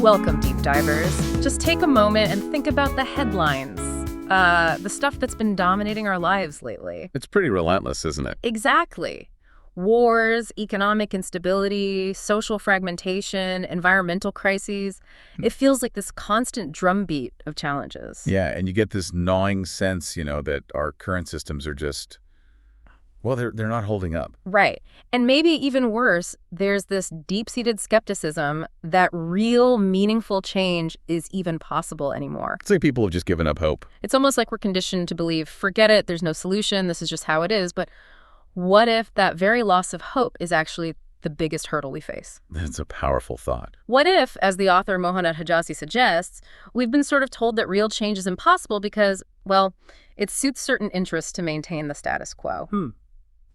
Welcome, deep divers. Just take a moment and think about the headlines. The stuff that's been dominating our lives lately. It's pretty relentless, isn't it? Exactly. Wars, economic instability, social fragmentation, environmental crises. It feels like this constant drumbeat of challenges. Yeah, and you get this gnawing sense, that our current systems are just, well, they're not holding up. Right. And maybe even worse, there's this deep-seated skepticism that real, meaningful change is even possible anymore. It's like people have just given up hope. It's almost like we're conditioned to believe, forget it, there's no solution, this is just how it is. But what if that very loss of hope is actually the biggest hurdle we face? That's a powerful thought. What if, as the author Mohanad Hijazi suggests, we've been sort of told that real change is impossible because, well, it suits certain interests to maintain the status quo?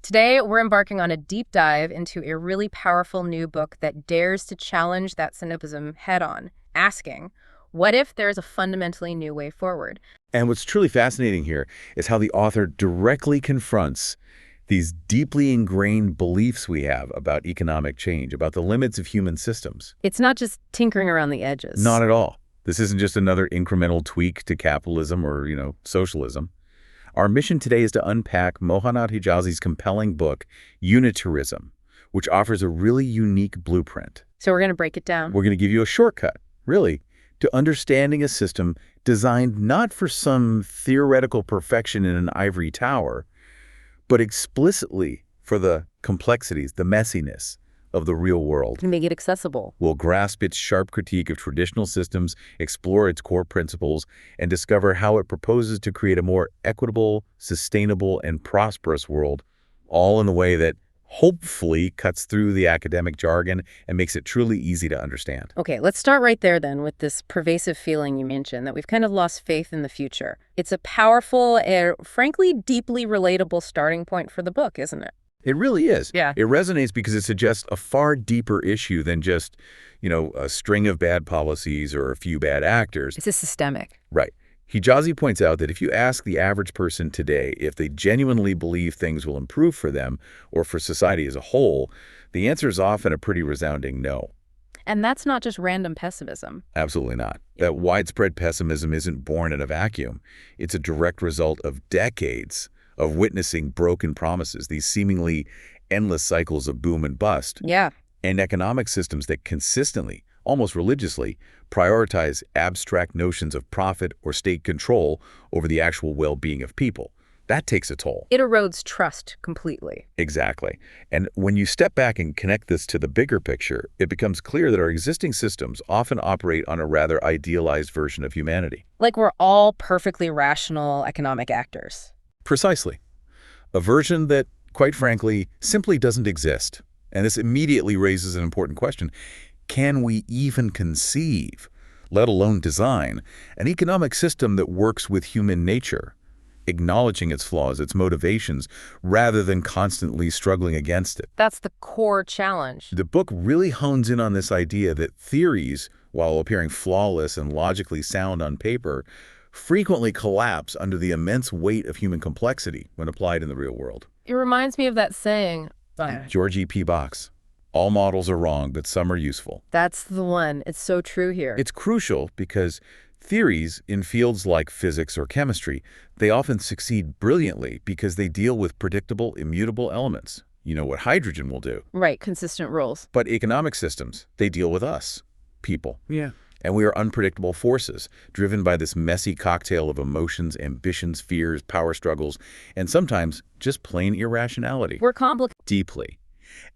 Today, we're embarking on a deep dive into a really powerful new book that dares to challenge that cynicism head-on, asking, what if there's a fundamentally new way forward? And what's truly fascinating here is how the author directly confronts these deeply ingrained beliefs we have about economic change, about the limits of human systems. It's not just tinkering around the edges. Not at all. This isn't just another incremental tweak to capitalism or, socialism. Our mission today is to unpack Mohanad Hijazi's compelling book, Unitarism, which offers a really unique blueprint. So we're going to break it down. We're going to give you a shortcut, really, to understanding a system designed not for some theoretical perfection in an ivory tower, but explicitly for the complexities, the messiness of the real world. And make it accessible. We'll grasp its sharp critique of traditional systems, explore its core principles, and discover how it proposes to create a more equitable, sustainable, and prosperous world, all in a way that hopefully cuts through the academic jargon and makes it truly easy to understand. Okay, let's start right there then with this pervasive feeling you mentioned that we've kind of lost faith in the future. It's a powerful and frankly deeply relatable starting point for the book, isn't it? It really is. Yeah. It resonates because it suggests a far deeper issue than just, a string of bad policies or a few bad actors. This is systemic. Right. Hijazi points out that if you ask the average person today if they genuinely believe things will improve for them or for society as a whole, the answer is often a pretty resounding no. And that's not just random pessimism. Absolutely not. That widespread pessimism isn't born in a vacuum. It's a direct result of decades of witnessing broken promises, these seemingly endless cycles of boom and bust. Yeah. And economic systems that consistently, almost religiously, prioritize abstract notions of profit or state control over the actual well-being of people. That takes a toll. It erodes trust completely. Exactly. And when you step back and connect this to the bigger picture, it becomes clear that our existing systems often operate on a rather idealized version of humanity. Like we're all perfectly rational economic actors. Precisely. A version that, quite frankly, simply doesn't exist. And this immediately raises an important question. Can we even conceive, let alone design, an economic system that works with human nature, acknowledging its flaws, its motivations, rather than constantly struggling against it? That's the core challenge. The book really hones in on this idea that theories, while appearing flawless and logically sound on paper, frequently collapse under the immense weight of human complexity when applied in the real world. It reminds me of that saying. George E.P. Box. All models are wrong, but some are useful. That's the one. It's so true here. It's crucial because theories in fields like physics or chemistry, they often succeed brilliantly because they deal with predictable, immutable elements. You know what hydrogen will do. Right, consistent rules. But economic systems, they deal with us, people. Yeah. And we are unpredictable forces, driven by this messy cocktail of emotions, ambitions, fears, power struggles, and sometimes just plain irrationality. We're complicated. Deeply.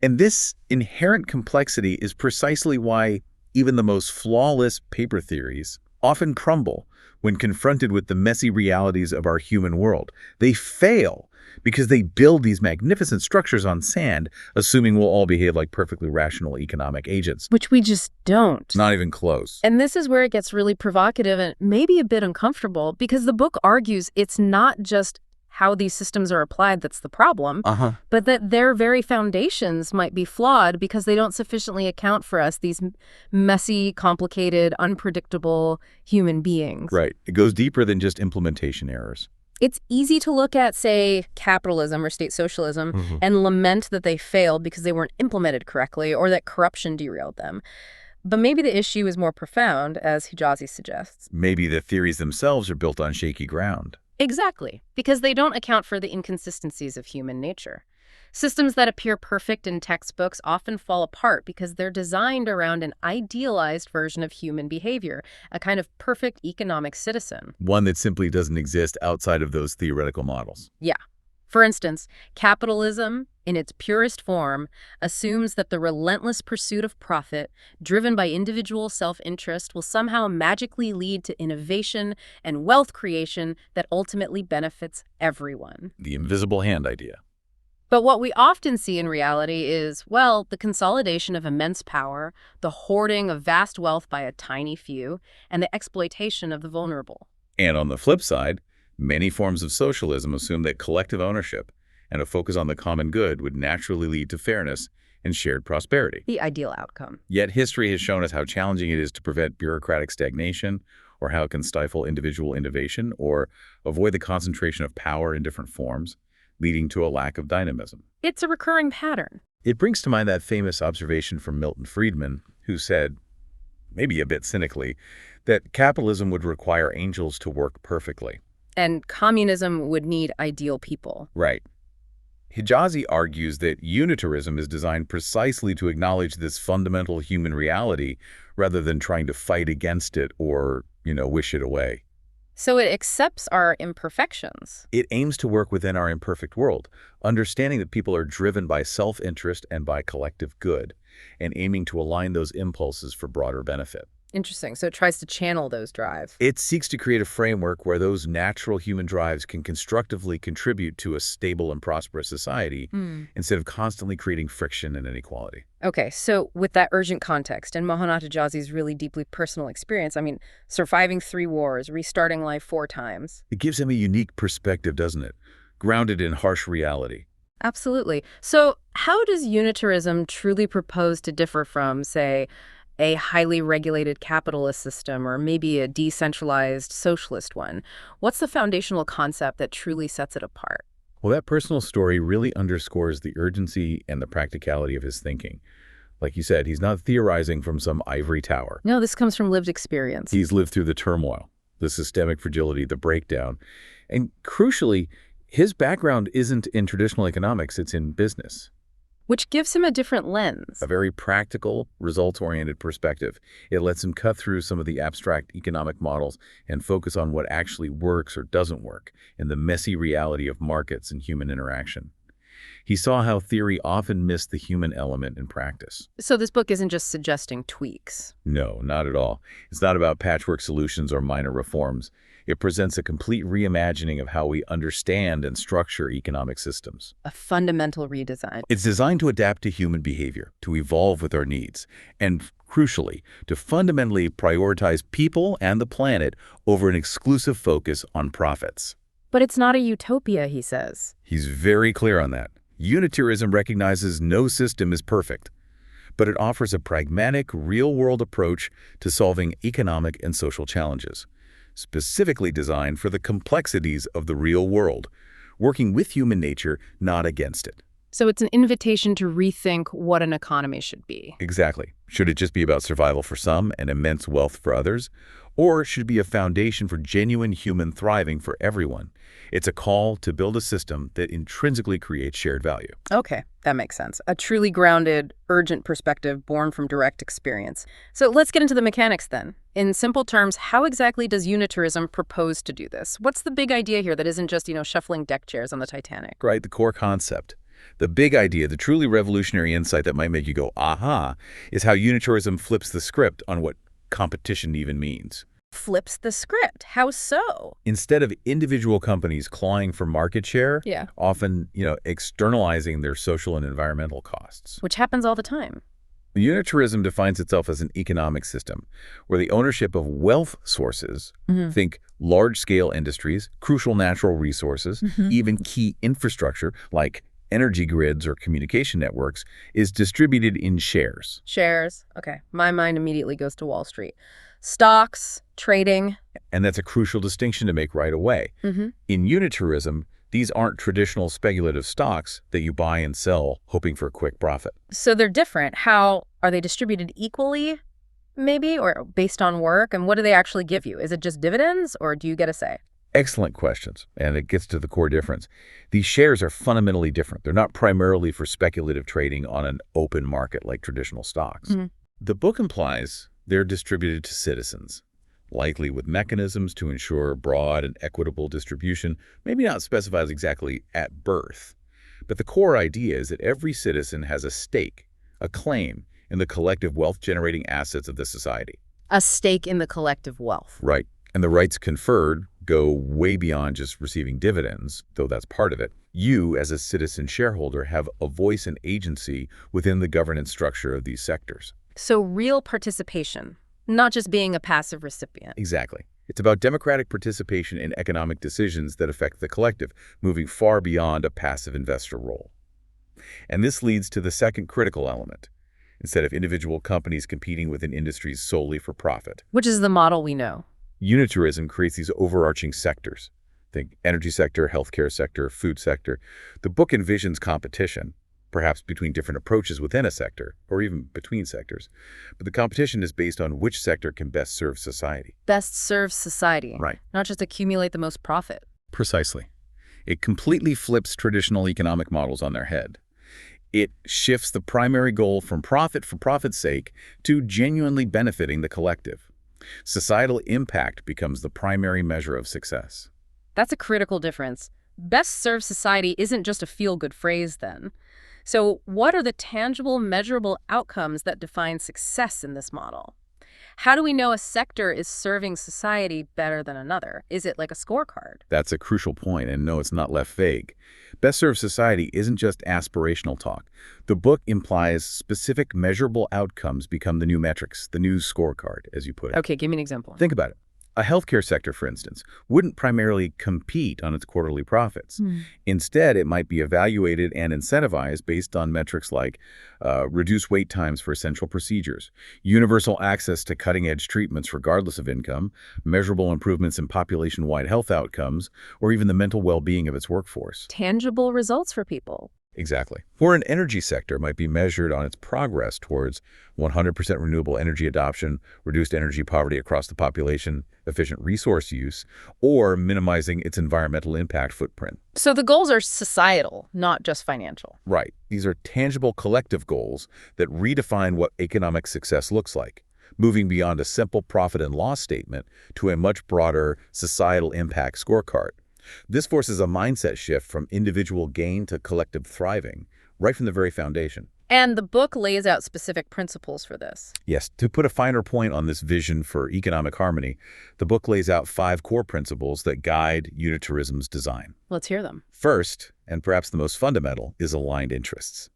And this inherent complexity is precisely why even the most flawless paper theories often crumble when confronted with the messy realities of our human world. They fail because they build these magnificent structures on sand, assuming we'll all behave like perfectly rational economic agents. Which we just don't. Not even close. And this is where it gets really provocative and maybe a bit uncomfortable because the book argues it's not just how these systems are applied that's the problem, but that their very foundations might be flawed because they don't sufficiently account for us, these messy, complicated, unpredictable human beings. Right. It goes deeper than just implementation errors. It's easy to look at, say, capitalism or state socialism and lament that they failed because they weren't implemented correctly or that corruption derailed them. But maybe the issue is more profound, as Hijazi suggests. Maybe the theories themselves are built on shaky ground. Exactly, because they don't account for the inconsistencies of human nature. Systems that appear perfect in textbooks often fall apart because they're designed around an idealized version of human behavior, a kind of perfect economic citizen. One that simply doesn't exist outside of those theoretical models. Yeah. For instance, capitalism, in its purest form, assumes that the relentless pursuit of profit, driven by individual self-interest, will somehow magically lead to innovation and wealth creation that ultimately benefits everyone. The invisible hand idea. But what we often see in reality is, well, the consolidation of immense power, the hoarding of vast wealth by a tiny few, and the exploitation of the vulnerable. And on the flip side, many forms of socialism assume that collective ownership and a focus on the common good would naturally lead to fairness and shared prosperity. The ideal outcome. Yet history has shown us how challenging it is to prevent bureaucratic stagnation, or how it can stifle individual innovation, or avoid the concentration of power in different forms, leading to a lack of dynamism. It's a recurring pattern. It brings to mind that famous observation from Milton Friedman, who said, maybe a bit cynically, that capitalism would require angels to work perfectly. And communism would need ideal people. Right. Hijazi argues that unitarism is designed precisely to acknowledge this fundamental human reality rather than trying to fight against it or, wish it away. So it accepts our imperfections. It aims to work within our imperfect world, understanding that people are driven by self-interest and by collective good, and aiming to align those impulses for broader benefit. Interesting. So it tries to channel those drives. It seeks to create a framework where those natural human drives can constructively contribute to a stable and prosperous society instead of constantly creating friction and inequality. Okay, so with that urgent context and Mohanad Hijazi's really deeply personal experience, surviving 3 wars, restarting life 4 times. It gives him a unique perspective, doesn't it? Grounded in harsh reality. Absolutely. So how does unitarism truly propose to differ from, say, a highly regulated capitalist system or maybe a decentralized socialist one? What's the foundational concept that truly sets it apart? Well, that personal story really underscores the urgency and the practicality of his thinking. Like you said, he's not theorizing from some ivory tower. No, this comes from lived experience. He's lived through the turmoil, the systemic fragility, the breakdown. And crucially, his background isn't in traditional economics, it's in business. Which gives him a different lens. A very practical, results-oriented perspective. It lets him cut through some of the abstract economic models and focus on what actually works or doesn't work in the messy reality of markets and human interaction. He saw how theory often missed the human element in practice. So this book isn't just suggesting tweaks. No, not at all. It's not about patchwork solutions or minor reforms. It presents a complete reimagining of how we understand and structure economic systems. A fundamental redesign. It's designed to adapt to human behavior, to evolve with our needs, and crucially, to fundamentally prioritize people and the planet over an exclusive focus on profits. But it's not a utopia, he says. He's very clear on that. Unitarism recognizes no system is perfect, but it offers a pragmatic, real-world approach to solving economic and social challenges, specifically designed for the complexities of the real world, working with human nature, not against it. So it's an invitation to rethink what an economy should be. Exactly. Should it just be about survival for some and immense wealth for others? Or should it be a foundation for genuine human thriving for everyone? It's a call to build a system that intrinsically creates shared value. Okay, that makes sense. A truly grounded, urgent perspective born from direct experience. So let's get into the mechanics then. In simple terms, how exactly does unitarism propose to do this? What's the big idea here that isn't just, shuffling deck chairs on the Titanic? Right, the core concept. The big idea, the truly revolutionary insight that might make you go, aha, is how unitarism flips the script on what competition even means. Flips the script. How so? Instead of individual companies clawing for market share, often, externalizing their social and environmental costs. Which happens all the time. Unitarism defines itself as an economic system where the ownership of wealth sources, think large-scale industries, crucial natural resources, even key infrastructure like energy grids or communication networks, is distributed in shares. Shares. Okay. My mind immediately goes to Wall Street. Stocks, trading. And that's a crucial distinction to make right away. In unitarism, these aren't traditional speculative stocks that you buy and sell hoping for a quick profit. So they're different. How are they distributed equally? maybe, or based on work? And what do they actually give you? Is it just dividends, or do you get a say? Excellent questions, and it gets to the core difference. These shares are fundamentally different. They're not primarily for speculative trading on an open market like traditional stocks. Mhm. The book implies they're distributed to citizens, likely with mechanisms to ensure broad and equitable distribution, maybe not specified exactly at birth. But the core idea is that every citizen has a stake, a claim, in the collective wealth-generating assets of the society. A stake in the collective wealth. Right. And the rights conferred go way beyond just receiving dividends, though that's part of it. You, as a citizen shareholder, have a voice and agency within the governance structure of these sectors. So real participation, not just being a passive recipient. Exactly. It's about democratic participation in economic decisions that affect the collective, moving far beyond a passive investor role. And this leads to the second critical element. Instead of individual companies competing within industries solely for profit, Which is the model we know. Unitarism creates these overarching sectors. Think energy sector, healthcare sector, food sector. The book envisions competition, perhaps between different approaches within a sector, or even between sectors. But the competition is based on which sector can best serve society. Best serves society, Right. not just accumulate the most profit. Precisely. It completely flips traditional economic models on their head. It shifts the primary goal from profit for profit's sake to genuinely benefiting the collective. Societal impact becomes the primary measure of success. That's a critical difference. Best serves society isn't just a feel-good phrase then. So what are the tangible, measurable outcomes that define success in this model? How do we know a sector is serving society better than another? Is it like a scorecard? That's a crucial point, and no, it's not left vague. Best served society isn't just aspirational talk. The book implies specific measurable outcomes become the new metrics, the new scorecard, as you put it. Okay, give me an example. Think about it. A healthcare sector, for instance, wouldn't primarily compete on its quarterly profits. Instead, it might be evaluated and incentivized based on metrics like reduced wait times for essential procedures, universal access to cutting-edge treatments regardless of income, measurable improvements in population-wide health outcomes, or even the mental well-being of its workforce. Tangible results for people. Exactly. Or an energy sector might be measured on its progress towards 100% renewable energy adoption, reduced energy poverty across the population, efficient resource use, or minimizing its environmental impact footprint. So the goals are societal, not just financial. Right. These are tangible collective goals that redefine what economic success looks like, moving beyond a simple profit and loss statement to a much broader societal impact scorecard. This forces a mindset shift from individual gain to collective thriving, right from the very foundation. And the book lays out specific principles for this. Yes, to put a finer point on this vision for economic harmony, the book lays out 5 core principles that guide Unitarism's design. Let's hear them. First, and perhaps the most fundamental, is aligned interests.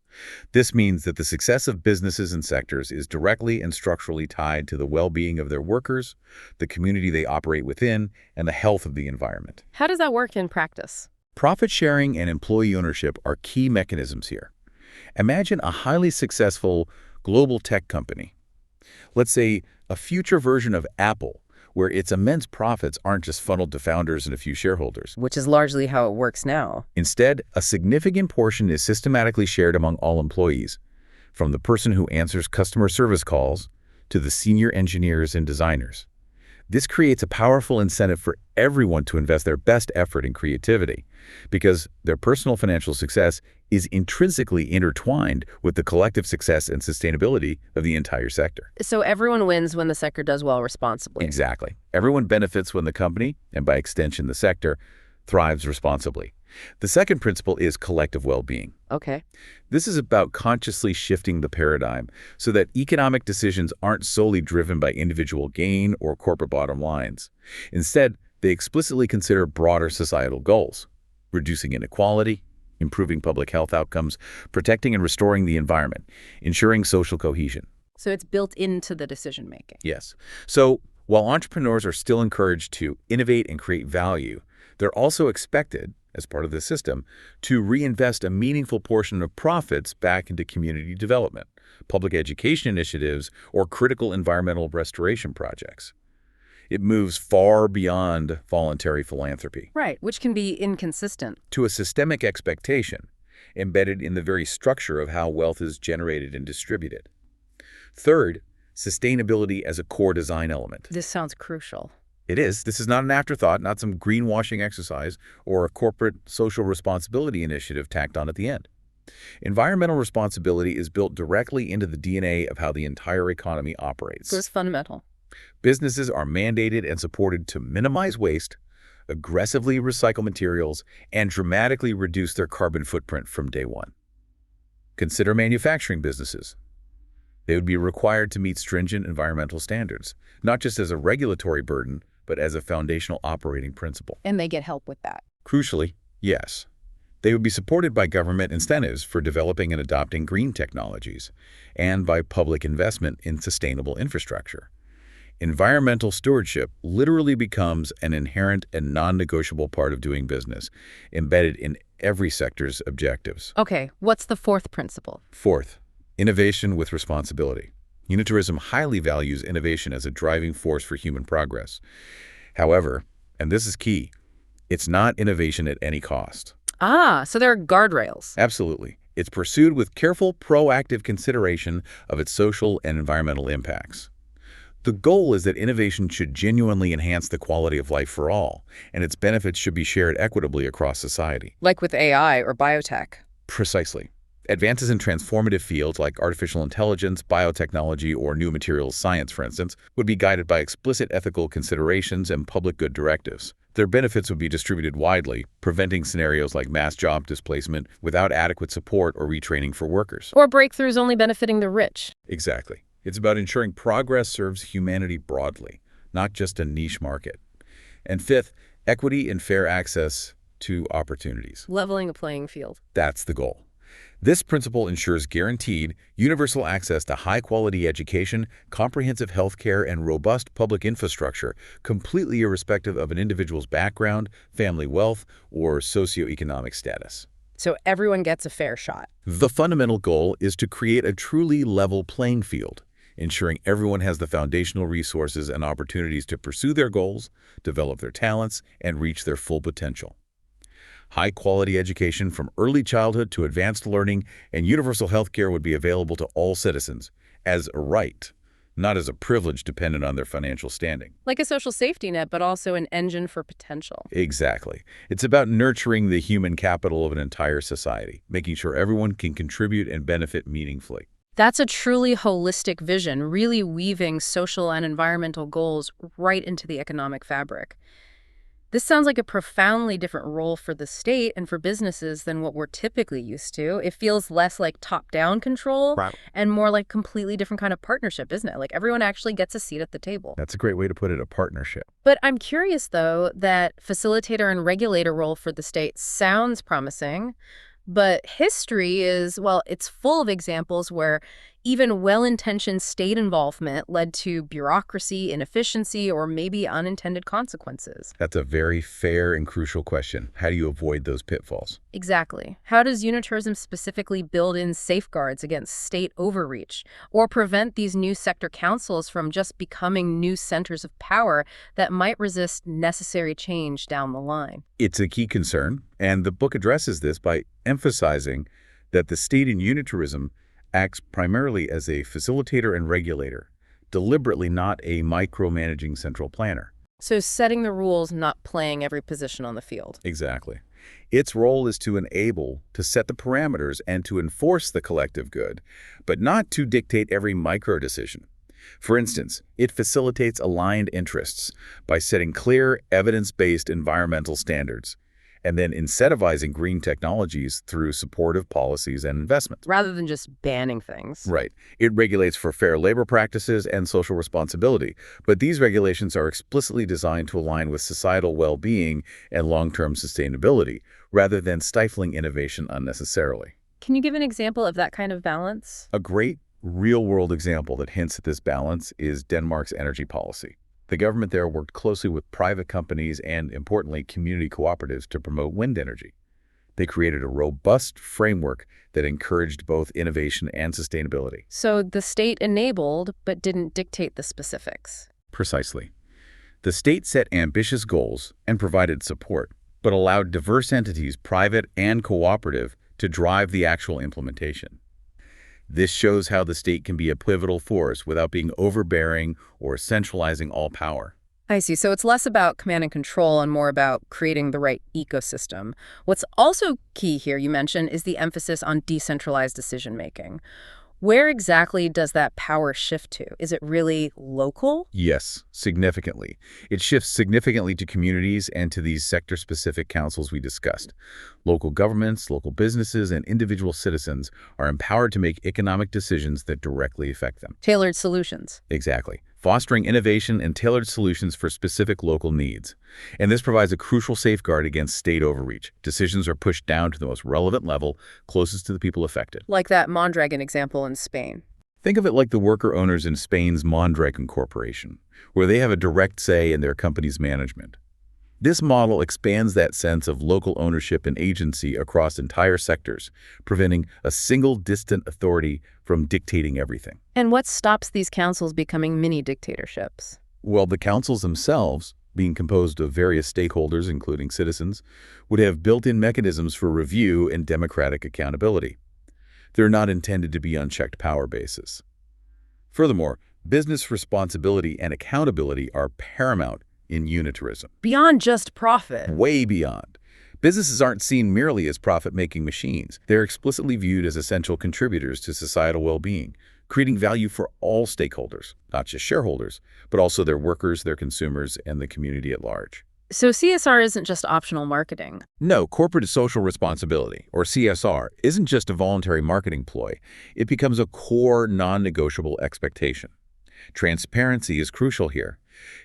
This means that the success of businesses and sectors is directly and structurally tied to the well-being of their workers, the community they operate within, and the health of the environment. How does that work in practice? Profit sharing and employee ownership are key mechanisms here. Imagine a highly successful global tech company. Let's say a future version of Apple, where its immense profits aren't just funneled to founders and a few shareholders. Which is largely how it works now. Instead, a significant portion is systematically shared among all employees, from the person who answers customer service calls to the senior engineers and designers. This creates a powerful incentive for everyone to invest their best effort in creativity, because their personal financial success is intrinsically intertwined with the collective success and sustainability of the entire sector. So everyone wins when the sector does well responsibly. Exactly. Everyone benefits when the company, and by extension the sector, thrives responsibly. The second principle is collective well-being. Okay. This is about consciously shifting the paradigm so that economic decisions aren't solely driven by individual gain or corporate bottom lines. Instead, they explicitly consider broader societal goals: reducing inequality, improving public health outcomes, protecting and restoring the environment, ensuring social cohesion. So it's built into the decision-making. Yes. So while entrepreneurs are still encouraged to innovate and create value, they're also expected, as part of the system, to reinvest a meaningful portion of profits back into community development, public education initiatives, or critical environmental restoration projects. It moves far beyond voluntary philanthropy. Right, which can be inconsistent. To a systemic expectation embedded in the very structure of how wealth is generated and distributed. Third, sustainability as a core design element. This sounds crucial. It is. This is not an afterthought, not some greenwashing exercise or a corporate social responsibility initiative tacked on at the end. Environmental responsibility is built directly into the DNA of how the entire economy operates. So it's fundamental. Businesses are mandated and supported to minimize waste, aggressively recycle materials, and dramatically reduce their carbon footprint from day one. Consider manufacturing businesses. They would be required to meet stringent environmental standards, not just as a regulatory burden, but as a foundational operating principle. And they get help with that. Crucially, yes. They would be supported by government incentives for developing and adopting green technologies, and by public investment in sustainable infrastructure. Environmental stewardship literally becomes an inherent and non-negotiable part of doing business, embedded in every sector's objectives. Okay, what's the fourth principle? Fourth, innovation with responsibility. Unitarism highly values innovation as a driving force for human progress. However, and this is key, it's not innovation at any cost. Ah, so there are guardrails. Absolutely. It's pursued with careful, proactive consideration of its social and environmental impacts. The goal is that innovation should genuinely enhance the quality of life for all, and its benefits should be shared equitably across society. Like with AI or biotech. Precisely. Advances in transformative fields like artificial intelligence, biotechnology, or new materials science, for instance, would be guided by explicit ethical considerations and public good directives. Their benefits would be distributed widely, preventing scenarios like mass job displacement without adequate support or retraining for workers. Or breakthroughs only benefiting the rich. Exactly. It's about ensuring progress serves humanity broadly, not just a niche market. And fifth, equity and fair access to opportunities. Leveling a playing field. That's the goal. This principle ensures guaranteed, universal access to high-quality education, comprehensive health care, and robust public infrastructure, completely irrespective of an individual's background, family wealth, or socioeconomic status. So everyone gets a fair shot. The fundamental goal is to create a truly level playing field, ensuring everyone has the foundational resources and opportunities to pursue their goals, develop their talents, and reach their full potential. High-quality education from early childhood to advanced learning and universal health care would be available to all citizens as a right, not as a privilege dependent on their financial standing. Like a social safety net, but also an engine for potential. Exactly. It's about nurturing the human capital of an entire society, making sure everyone can contribute and benefit meaningfully. That's a truly holistic vision, really weaving social and environmental goals right into the economic fabric. This sounds like a profoundly different role for the state and for businesses than what we're typically used to. It feels less like top-down control and more like completely different kind of partnership, isn't it? Like everyone actually gets a seat at the table. That's a great way to put it, a partnership. But I'm curious, though, that facilitator and regulator role for the state sounds promising, but history is, well, it's full of examples where even well-intentioned state involvement led to bureaucracy, inefficiency, or maybe unintended consequences. That's a very fair and crucial question. How do you avoid those pitfalls? Exactly. How does unitarism specifically build in safeguards against state overreach or prevent these new sector councils from just becoming new centers of power that might resist necessary change down the line? It's a key concern, and the book addresses this by emphasizing that the state in unitarism acts primarily as a facilitator and regulator, deliberately not a micromanaging central planner. So setting the rules, not playing every position on the field. Exactly. Its role is to enable, to set the parameters, and to enforce the collective good, but not to dictate every micro-decision. For instance, it facilitates aligned interests by setting clear, evidence-based environmental standards, and then incentivizing green technologies through supportive policies and investments. Rather than just banning things. Right. It regulates for fair labor practices and social responsibility, but these regulations are explicitly designed to align with societal well-being and long-term sustainability, rather than stifling innovation unnecessarily. Can you give an example of that kind of balance? A great real-world example that hints at this balance is Denmark's energy policy. The government there worked closely with private companies and, importantly, community cooperatives to promote wind energy. They created a robust framework that encouraged both innovation and sustainability. So the state enabled, but didn't dictate the specifics. Precisely. The state set ambitious goals and provided support, but allowed diverse entities, private and cooperative, to drive the actual implementation. This shows how the state can be a pivotal force without being overbearing or centralizing all power. I see. So it's less about command and control and more about creating the right ecosystem. What's also key here, you mentioned, is the emphasis on decentralized decision-making. Where exactly does that power shift to? Is it really local? Yes, significantly. It shifts significantly to communities and to these sector-specific councils we discussed. Local governments, local businesses, and individual citizens are empowered to make economic decisions that directly affect them. Tailored solutions. Exactly. Fostering innovation and tailored solutions for specific local needs. And this provides a crucial safeguard against state overreach. Decisions are pushed down to the most relevant level, closest to the people affected. Like that Mondragon example in Spain. Think of it like the worker owners in Spain's Mondragon Corporation, where they have a direct say in their company's management. This model expands that sense of local ownership and agency across entire sectors, preventing a single distant authority from dictating everything. And what stops these councils becoming mini dictatorships? Well, the councils themselves, being composed of various stakeholders, including citizens, would have built-in mechanisms for review and democratic accountability. They're not intended to be unchecked power bases. Furthermore, business responsibility and accountability are paramount in unitarism. Beyond just profit. Way beyond. Businesses aren't seen merely as profit-making machines. They're explicitly viewed as essential contributors to societal well-being, creating value for all stakeholders, not just shareholders, but also their workers, their consumers, and the community at large. So CSR isn't just optional marketing. No, corporate social responsibility, or CSR, isn't just a voluntary marketing ploy. It becomes a core, non-negotiable expectation. Transparency is crucial here.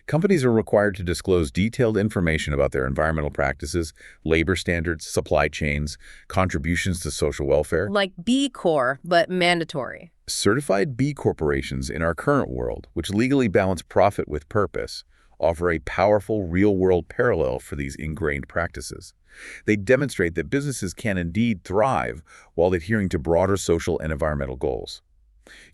Companies are required to disclose detailed information about their environmental practices, labor standards, supply chains, contributions to social welfare. Like B Corp, but mandatory. Certified B corporations in our current world, which legally balance profit with purpose, offer a powerful real-world parallel for these ingrained practices. They demonstrate that businesses can indeed thrive while adhering to broader social and environmental goals.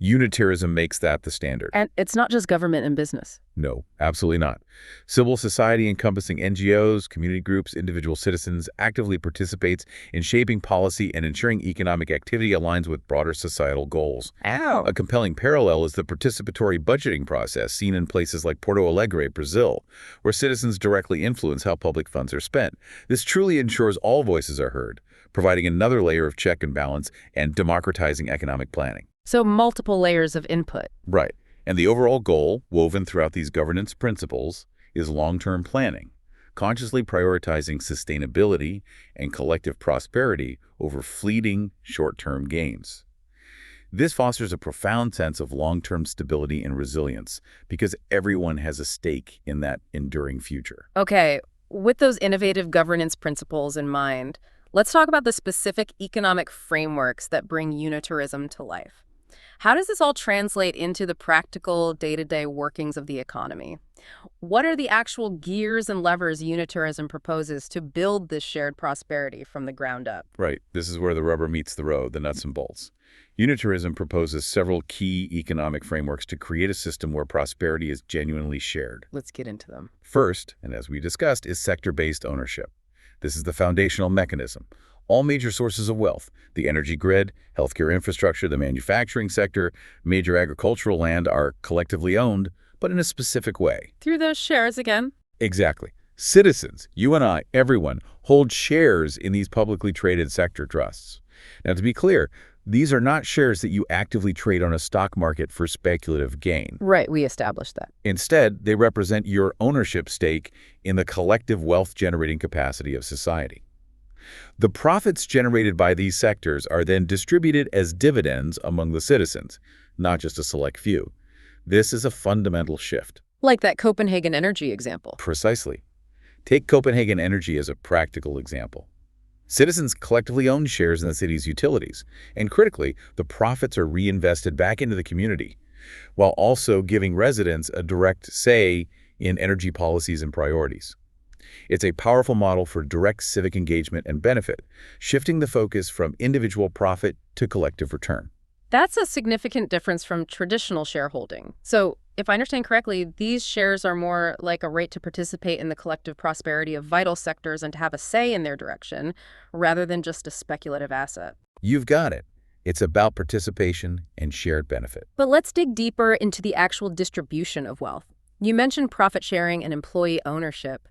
Unitarism makes that the standard. And it's not just government and business. No, absolutely not. Civil society encompassing NGOs, community groups, individual citizens actively participates in shaping policy and ensuring economic activity aligns with broader societal goals. Ow. A compelling parallel is the participatory budgeting process seen in places like Porto Alegre, Brazil, where citizens directly influence how public funds are spent. This truly ensures all voices are heard, providing another layer of check and balance and democratizing economic planning. So multiple layers of input. Right. And the overall goal, woven throughout these governance principles, is long-term planning, consciously prioritizing sustainability and collective prosperity over fleeting short-term gains. This fosters a profound sense of long-term stability and resilience because everyone has a stake in that enduring future. Okay, with those innovative governance principles in mind, let's talk about the specific economic frameworks that bring unitarism to life. How does this all translate into the practical day-to-day workings of the economy? What are the actual gears and levers unitarism proposes to build this shared prosperity from the ground up? Right. This is where the rubber meets the road, the nuts and bolts. Unitarism proposes several key economic frameworks to create a system where prosperity is genuinely shared. Let's get into them. First, and as we discussed, is sector-based ownership. This is the foundational mechanism. All major sources of wealth, the energy grid, healthcare infrastructure, the manufacturing sector, major agricultural land are collectively owned, but in a specific way. Through those shares again? Exactly. Citizens, you and I, everyone, hold shares in these publicly traded sector trusts. Now, to be clear, these are not shares that you actively trade on a stock market for speculative gain. Right, we established that. Instead, they represent your ownership stake in the collective wealth-generating capacity of society. The profits generated by these sectors are then distributed as dividends among the citizens, not just a select few. This is a fundamental shift. Like that Copenhagen Energy example. Precisely. Take Copenhagen Energy as a practical example. Citizens collectively own shares in the city's utilities, and critically, the profits are reinvested back into the community, while also giving residents a direct say in energy policies and priorities. It's a powerful model for direct civic engagement and benefit, shifting the focus from individual profit to collective return. That's a significant difference from traditional shareholding. So, if I understand correctly, these shares are more like a right to participate in the collective prosperity of vital sectors and to have a say in their direction, rather than just a speculative asset. You've got it. It's about participation and shared benefit. But let's dig deeper into the actual distribution of wealth. You mentioned profit sharing and employee ownership.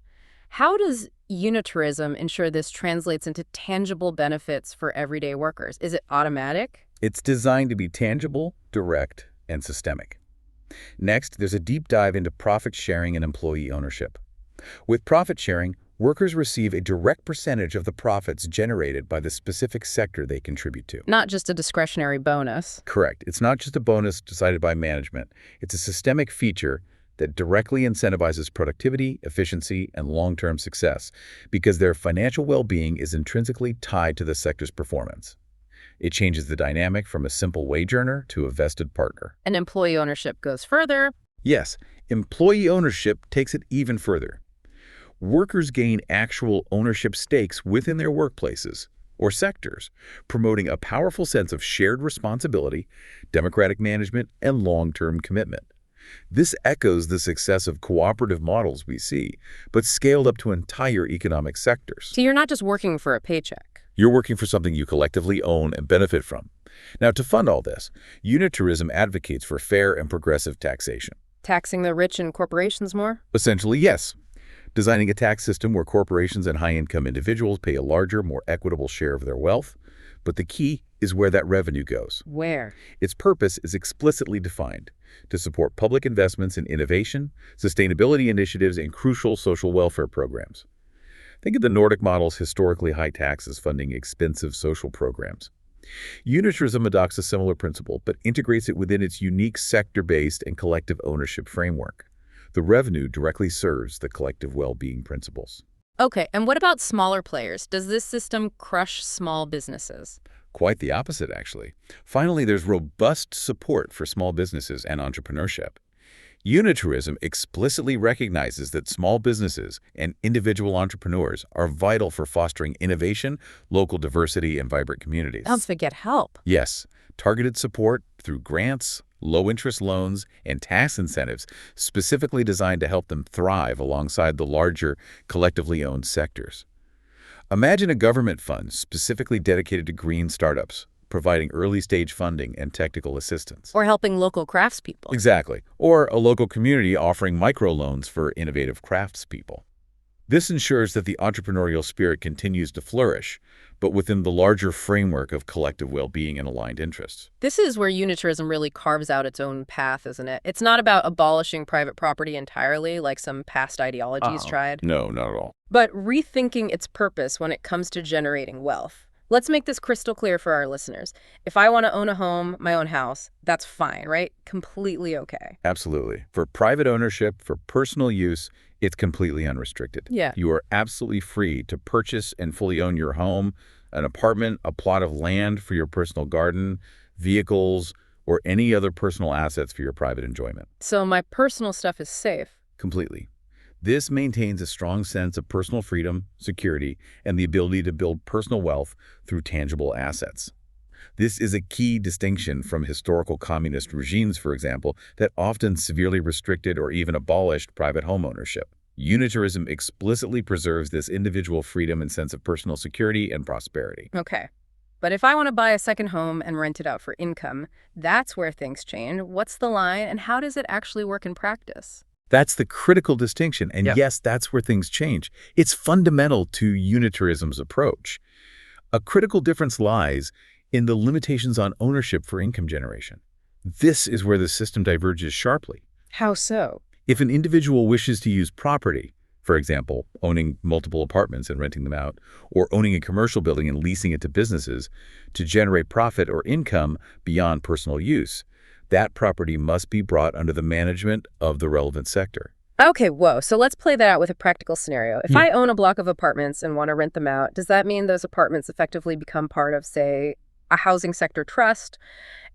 How does unitarism ensure this translates into tangible benefits for everyday workers? Is it automatic? It's designed to be tangible, direct, and systemic. Next, there's a deep dive into profit sharing and employee ownership. With profit sharing, workers receive a direct percentage of the profits generated by the specific sector they contribute to. Not just a discretionary bonus. Correct. It's not just a bonus decided by management. It's a systemic feature that directly incentivizes productivity, efficiency, and long-term success because their financial well-being is intrinsically tied to the sector's performance. It changes the dynamic from a simple wage earner to a vested partner. And employee ownership goes further. Yes, employee ownership takes it even further. Workers gain actual ownership stakes within their workplaces or sectors, promoting a powerful sense of shared responsibility, democratic management, and long-term commitment. This echoes the success of cooperative models we see, but scaled up to entire economic sectors. So you're not just working for a paycheck. You're working for something you collectively own and benefit from. Now, to fund all this, unitarism advocates for fair and progressive taxation. Taxing the rich and corporations more? Essentially, yes. Designing a tax system where corporations and high-income individuals pay a larger, more equitable share of their wealth. But the key is where that revenue goes. Where? Its purpose is explicitly defined: to support public investments in innovation, sustainability initiatives, and crucial social welfare programs. Think of the Nordic model's historically high taxes funding expensive social programs. Unitarism adopts a similar principle, but integrates it within its unique sector-based and collective ownership framework. The revenue directly serves the collective well-being principles. Okay, and what about smaller players? Does this system crush small businesses? Quite the opposite, actually. Finally, there's robust support for small businesses and entrepreneurship. Unitarism explicitly recognizes that small businesses and individual entrepreneurs are vital for fostering innovation, local diversity, and vibrant communities. Don't forget help. Yes, targeted support through grants, low-interest loans, and tax incentives specifically designed to help them thrive alongside the larger, collectively owned sectors. Imagine a government fund specifically dedicated to green startups, providing early-stage funding and technical assistance. Or helping local craftspeople. Exactly. Or a local community offering microloans for innovative craftspeople. This ensures that the entrepreneurial spirit continues to flourish, but within the larger framework of collective well-being and aligned interests. This is where unitarism really carves out its own path, isn't it? It's not about abolishing private property entirely, like some past ideologies tried. No, not at all. But rethinking its purpose when it comes to generating wealth. Let's make this crystal clear for our listeners. If I want to own a home, my own house, that's fine, right? Completely okay. Absolutely. For private ownership, for personal use, it's completely unrestricted. Yeah. You are absolutely free to purchase and fully own your home, an apartment, a plot of land for your personal garden, vehicles, or any other personal assets for your private enjoyment. So my personal stuff is safe. Completely. This maintains a strong sense of personal freedom, security, and the ability to build personal wealth through tangible assets. This is a key distinction from historical communist regimes, for example, that often severely restricted or even abolished private home ownership. Unitarism explicitly preserves this individual freedom and sense of personal security and prosperity. Okay. But if I want to buy a second home and rent it out for income, that's where things change. What's the line, and how does it actually work in practice? That's the critical distinction, and Yep. yes, that's where things change. It's fundamental to unitarism's approach. A critical difference lies in the limitations on ownership for income generation. This is where the system diverges sharply. How so? If an individual wishes to use property, for example, owning multiple apartments and renting them out, or owning a commercial building and leasing it to businesses to generate profit or income beyond personal use, that property must be brought under the management of the relevant sector. Okay, whoa. So let's play that out with a practical scenario. If I own a block of apartments and want to rent them out, does that mean those apartments effectively become part of, say, a housing sector trust,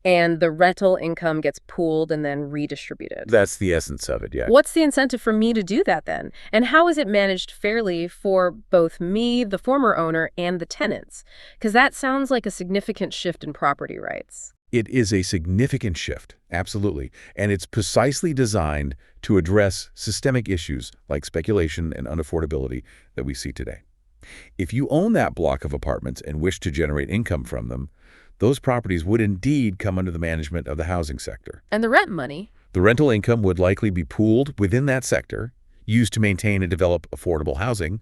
and the rental income gets pooled and then redistributed? That's the essence of it, yeah. What's the incentive for me to do that then? And how is it managed fairly for both me, the former owner, and the tenants? Because that sounds like a significant shift in property rights. It is a significant shift, absolutely, and it's precisely designed to address systemic issues like speculation and unaffordability that we see today. If you own that block of apartments and wish to generate income from them, those properties would indeed come under the management of the housing sector. And the rent money? The rental income would likely be pooled within that sector, used to maintain and develop affordable housing,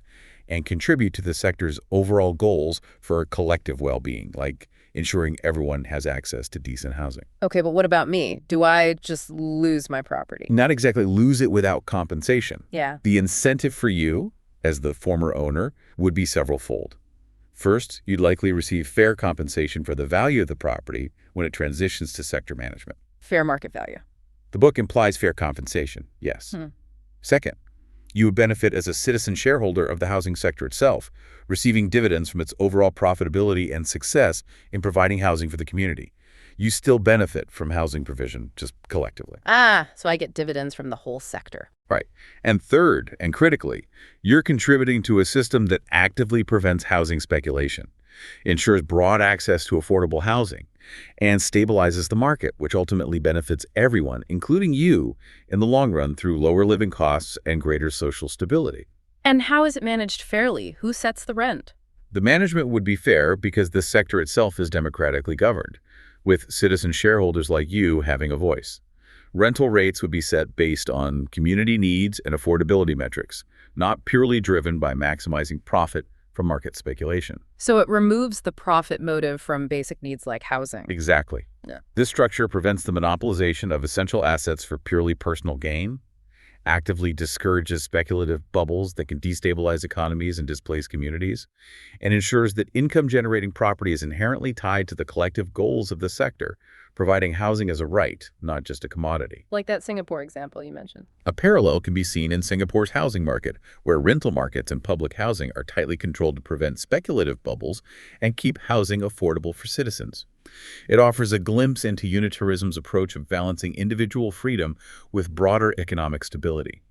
and contribute to the sector's overall goals for collective well-being, like ensuring everyone has access to decent housing. Okay, but what about me? Do I just lose my property? Not exactly lose it without compensation. Yeah. The incentive for you, as the former owner, would be several-fold. First, you'd likely receive fair compensation for the value of the property when it transitions to sector management. Fair market value. The book implies fair compensation, yes. Second, you would benefit as a citizen shareholder of the housing sector itself, receiving dividends from its overall profitability and success in providing housing for the community. You still benefit from housing provision, just collectively. So I get dividends from the whole sector. Right. And third, and critically, you're contributing to a system that actively prevents housing speculation, ensures broad access to affordable housing, and stabilizes the market, which ultimately benefits everyone, including you, in the long run through lower living costs and greater social stability. And how is it managed fairly? Who sets the rent? The management would be fair because the sector itself is democratically governed, with citizen shareholders like you having a voice. Rental rates would be set based on community needs and affordability metrics, not purely driven by maximizing profit from market speculation. So it removes the profit motive from basic needs like housing. Exactly. Yeah. This structure prevents the monopolization of essential assets for purely personal gain, actively discourages speculative bubbles that can destabilize economies and displace communities, and ensures that income-generating property is inherently tied to the collective goals of the sector, providing housing as a right, not just a commodity. Like that Singapore example you mentioned. A parallel can be seen in Singapore's housing market, where rental markets and public housing are tightly controlled to prevent speculative bubbles and keep housing affordable for citizens. It offers a glimpse into Unitarism's approach of balancing individual freedom with broader economic stability.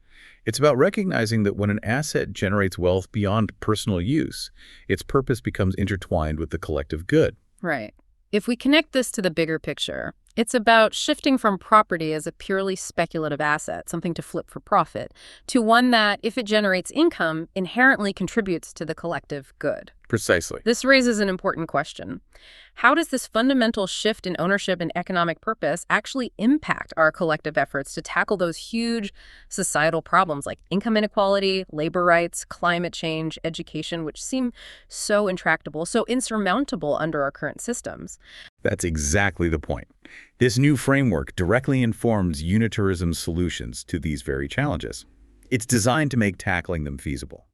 It's about recognizing that when an asset generates wealth beyond personal use, its purpose becomes intertwined with the collective good. Right. If we connect this to the bigger picture, it's about shifting from property as a purely speculative asset, something to flip for profit, to one that, if it generates income, inherently contributes to the collective good. Precisely. This raises an important question. How does this fundamental shift in ownership and economic purpose actually impact our collective efforts to tackle those huge societal problems like income inequality, labor rights, climate change, education, which seem so intractable, so insurmountable under our current systems? That's exactly the point. This new framework directly informs Unitarism's solutions to these very challenges. It's designed to make tackling them feasible.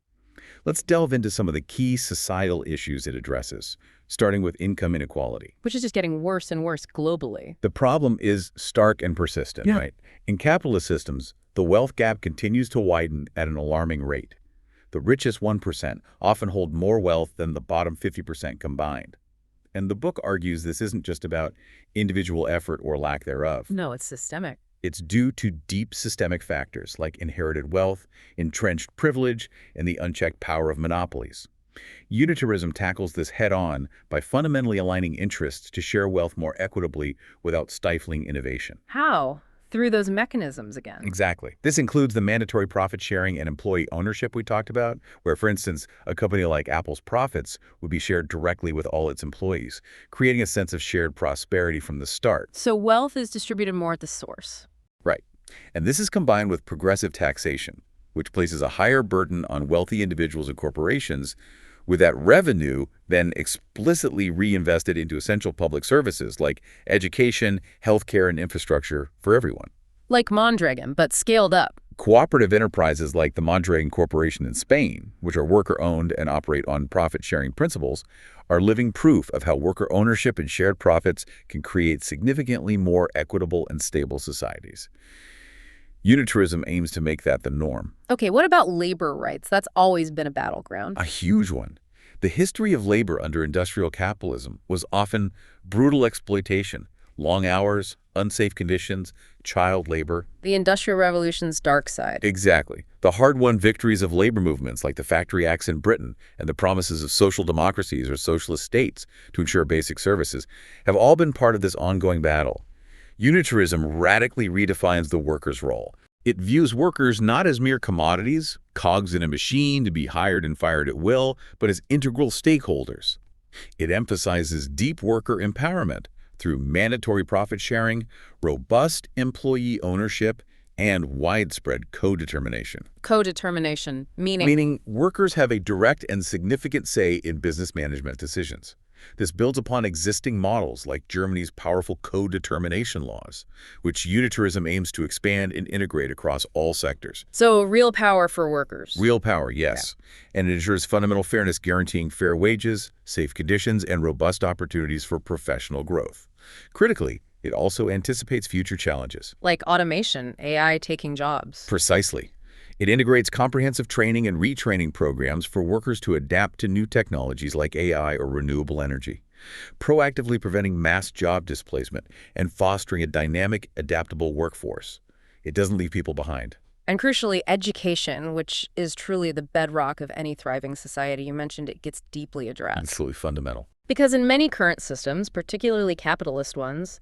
Let's delve into some of the key societal issues it addresses, starting with income inequality. Which is just getting worse and worse globally. The problem is stark and persistent, right? In capitalist systems, the wealth gap continues to widen at an alarming rate. The richest 1% often hold more wealth than the bottom 50% combined. And the book argues this isn't just about individual effort or lack thereof. No, it's systemic. It's due to deep systemic factors like inherited wealth, entrenched privilege, and the unchecked power of monopolies. Unitarism tackles this head-on by fundamentally aligning interests to share wealth more equitably without stifling innovation. How? Through those mechanisms again. Exactly. This includes the mandatory profit sharing and employee ownership we talked about, where, for instance, a company like Apple's profits would be shared directly with all its employees, creating a sense of shared prosperity from the start. So wealth is distributed more at the source. Right. And this is combined with progressive taxation, which places a higher burden on wealthy individuals and corporations, with that revenue then explicitly reinvested into essential public services like education, healthcare, and infrastructure for everyone. Like Mondragon, but scaled up. Cooperative enterprises like the Mondragon Corporation in Spain, which are worker-owned and operate on profit-sharing principles, are living proof of how worker ownership and shared profits can create significantly more equitable and stable societies. Unitarism aims to make that the norm. Okay, what about labor rights? That's always been a battleground. A huge one. The history of labor under industrial capitalism was often brutal exploitation, long hours, unsafe conditions, child labor. The Industrial Revolution's dark side. Exactly. The hard-won victories of labor movements like the Factory Acts in Britain and the promises of social democracies or socialist states to ensure basic services have all been part of this ongoing battle. Unitarism radically redefines the worker's role. It views workers not as mere commodities, cogs in a machine to be hired and fired at will, but as integral stakeholders. It emphasizes deep worker empowerment through mandatory profit sharing, robust employee ownership, and widespread co-determination. Co-determination, meaning? Meaning workers have a direct and significant say in business management decisions. This builds upon existing models like Germany's powerful co-determination laws, which unitarism aims to expand and integrate across all sectors. So real power for workers. Real power, yes. Yeah. And it ensures fundamental fairness, guaranteeing fair wages, safe conditions, and robust opportunities for professional growth. Critically, it also anticipates future challenges. Like automation, AI taking jobs. Precisely. It integrates comprehensive training and retraining programs for workers to adapt to new technologies like AI or renewable energy, proactively preventing mass job displacement and fostering a dynamic, adaptable workforce. It doesn't leave people behind. And crucially, education, which is truly the bedrock of any thriving society. You mentioned it gets deeply addressed. Absolutely fundamental. Because in many current systems, particularly capitalist ones,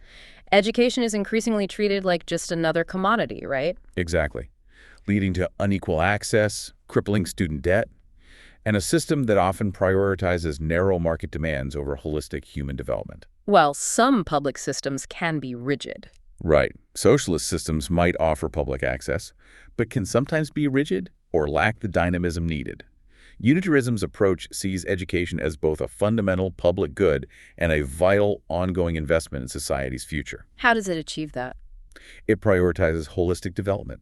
education is increasingly treated like just another commodity, right? Exactly. Leading to unequal access, crippling student debt, and a system that often prioritizes narrow market demands over holistic human development. Well, some public systems can be rigid. Right. Socialist systems might offer public access, but can sometimes be rigid or lack the dynamism needed. Unitarism's approach sees education as both a fundamental public good and a vital ongoing investment in society's future. How does it achieve that? It prioritizes holistic development,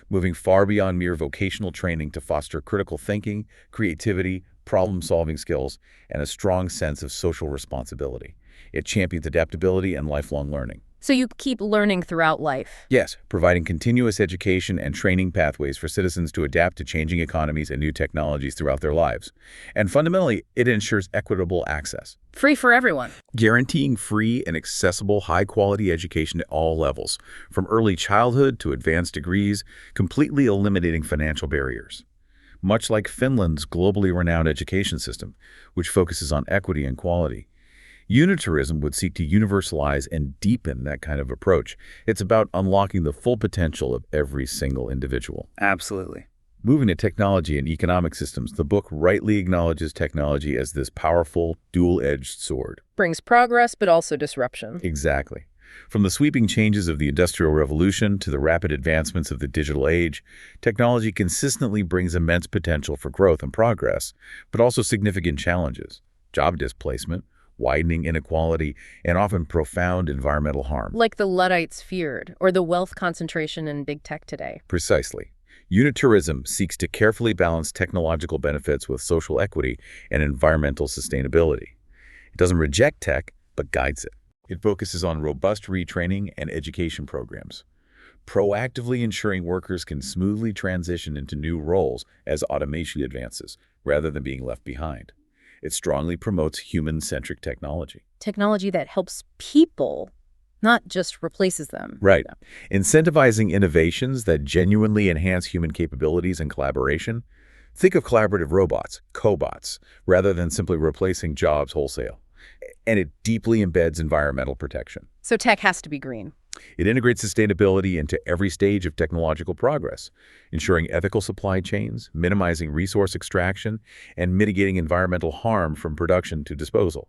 moving far beyond mere vocational training to foster critical thinking, creativity, problem-solving skills, and a strong sense of social responsibility. It champions adaptability and lifelong learning. So you keep learning throughout life? Yes, providing continuous education and training pathways for citizens to adapt to changing economies and new technologies throughout their lives. And fundamentally, it ensures equitable access. Free for everyone. Guaranteeing free and accessible high-quality education at all levels, from early childhood to advanced degrees, completely eliminating financial barriers. Much like Finland's globally renowned education system, which focuses on equity and quality. Unitarism would seek to universalize and deepen that kind of approach. It's about unlocking the full potential of every single individual. Absolutely. Moving to technology and economic systems, the book rightly acknowledges technology as this powerful, dual-edged sword. Brings progress, but also disruption. Exactly. From the sweeping changes of the Industrial Revolution to the rapid advancements of the digital age, technology consistently brings immense potential for growth and progress, but also significant challenges: job displacement, widening inequality, and often profound environmental harm. Like the Luddites feared, or the wealth concentration in big tech today. Precisely. Unitarism seeks to carefully balance technological benefits with social equity and environmental sustainability. It doesn't reject tech, but guides it. It focuses on robust retraining and education programs, proactively ensuring workers can smoothly transition into new roles as automation advances, rather than being left behind. It strongly promotes human-centric technology. Technology that helps people, not just replaces them. Right. Incentivizing innovations that genuinely enhance human capabilities and collaboration. Think of collaborative robots, cobots, rather than simply replacing jobs wholesale. And it deeply embeds environmental protection. So tech has to be green. It integrates sustainability into every stage of technological progress, ensuring ethical supply chains, minimizing resource extraction, and mitigating environmental harm from production to disposal.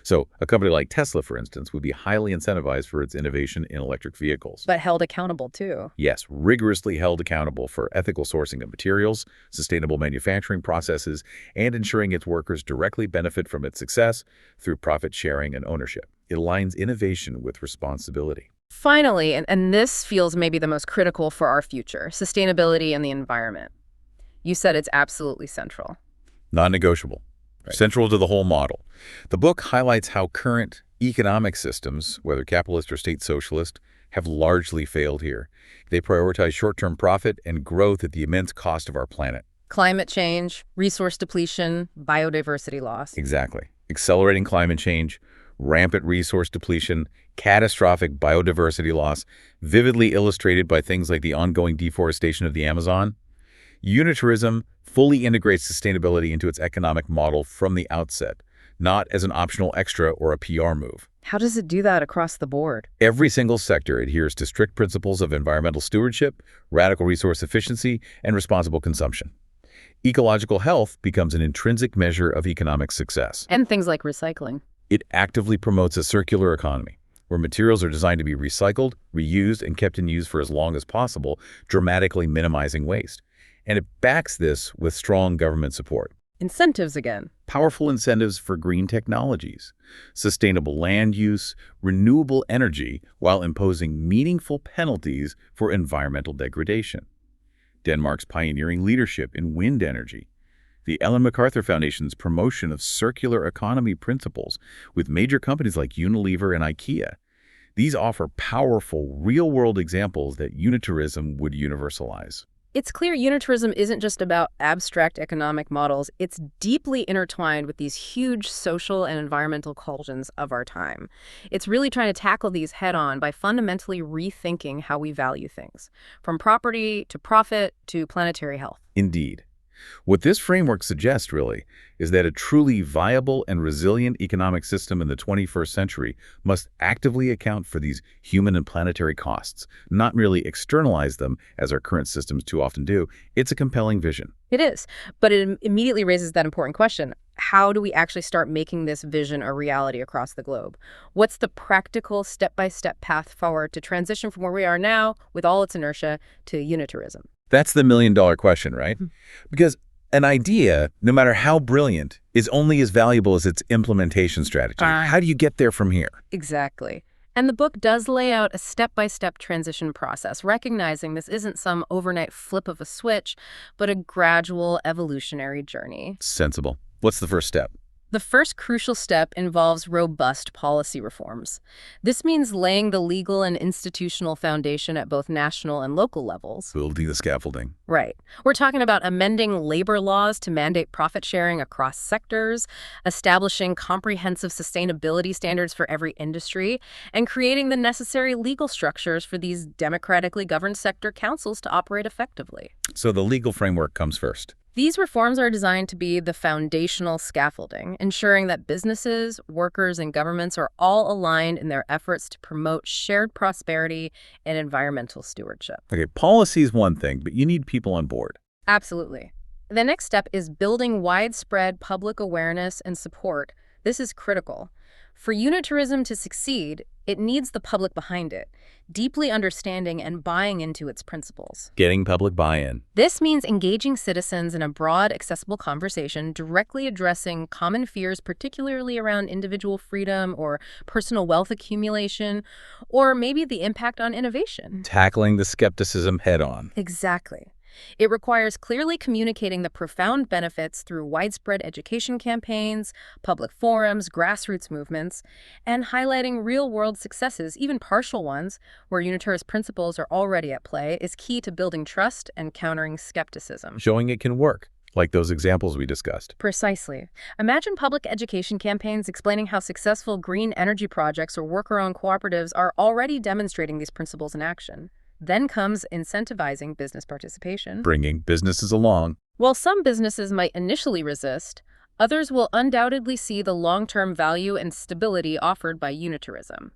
So a company like Tesla, for instance, would be highly incentivized for its innovation in electric vehicles. But held accountable, too. Yes, rigorously held accountable for ethical sourcing of materials, sustainable manufacturing processes, and ensuring its workers directly benefit from its success through profit sharing and ownership. It aligns innovation with responsibility. Finally, and this feels maybe the most critical for our future, sustainability and the environment. You said it's absolutely central. Non-negotiable. Right. Central to the whole model. The book highlights how current economic systems, whether capitalist or state socialist, have largely failed here. They prioritize short-term profit and growth at the immense cost of our planet. Climate change, resource depletion, biodiversity loss. Exactly. Accelerating climate change, rampant resource depletion, catastrophic biodiversity loss, vividly illustrated by things like the ongoing deforestation of the Amazon. Unitarism fully integrates sustainability into its economic model from the outset, not as an optional extra or a PR move. How does it do that across the board? Every single sector adheres to strict principles of environmental stewardship, radical resource efficiency, and responsible consumption. Ecological health becomes an intrinsic measure of economic success. And things like recycling. It actively promotes a circular economy, where materials are designed to be recycled, reused, and kept in use for as long as possible, dramatically minimizing waste. And it backs this with strong government support. Incentives again. Powerful incentives for green technologies, sustainable land use, renewable energy, while imposing meaningful penalties for environmental degradation. Denmark's pioneering leadership in wind energy. The Ellen MacArthur Foundation's promotion of circular economy principles with major companies like Unilever and IKEA. These offer powerful, real-world examples that unitarism would universalize. It's clear unitarism isn't just about abstract economic models. It's deeply intertwined with these huge social and environmental questions of our time. It's really trying to tackle these head-on by fundamentally rethinking how we value things, from property to profit to planetary health. Indeed. What this framework suggests, really, is that a truly viable and resilient economic system in the 21st century must actively account for these human and planetary costs, not merely externalize them, as our current systems too often do. It's a compelling vision. It is, but it immediately raises that important question. How do we actually start making this vision a reality across the globe? What's the practical step-by-step path forward to transition from where we are now, with all its inertia, to unitarism? That's the million-dollar question, right? Because an idea, no matter how brilliant, is only as valuable as its implementation strategy. How do you get there from here? Exactly. And the book does lay out a step-by-step transition process, recognizing this isn't some overnight flip of a switch, but a gradual evolutionary journey. Sensible. What's the first step? The first crucial step involves robust policy reforms. This means laying the legal and institutional foundation at both national and local levels. Building the scaffolding. Right. We're talking about amending labor laws to mandate profit sharing across sectors, establishing comprehensive sustainability standards for every industry, and creating the necessary legal structures for these democratically governed sector councils to operate effectively. So the legal framework comes first. These reforms are designed to be the foundational scaffolding, ensuring that businesses, workers, and governments are all aligned in their efforts to promote shared prosperity and environmental stewardship. Okay, policy is one thing, but you need people on board. Absolutely. The next step is building widespread public awareness and support. This is critical. For unitarism to succeed, it needs the public behind it, deeply understanding and buying into its principles. Getting public buy-in. This means engaging citizens in a broad, accessible conversation, directly addressing common fears, particularly around individual freedom or personal wealth accumulation, or maybe the impact on innovation. Tackling the skepticism head-on. Exactly. It requires clearly communicating the profound benefits through widespread education campaigns, public forums, grassroots movements, and highlighting real-world successes, even partial ones, where unitarist principles are already at play, is key to building trust and countering skepticism. Showing it can work, like those examples we discussed. Precisely. Imagine public education campaigns explaining how successful green energy projects or worker-owned cooperatives are already demonstrating these principles in action. Then comes incentivizing business participation. Bringing businesses along. While some businesses might initially resist, others will undoubtedly see the long-term value and stability offered by unitarism.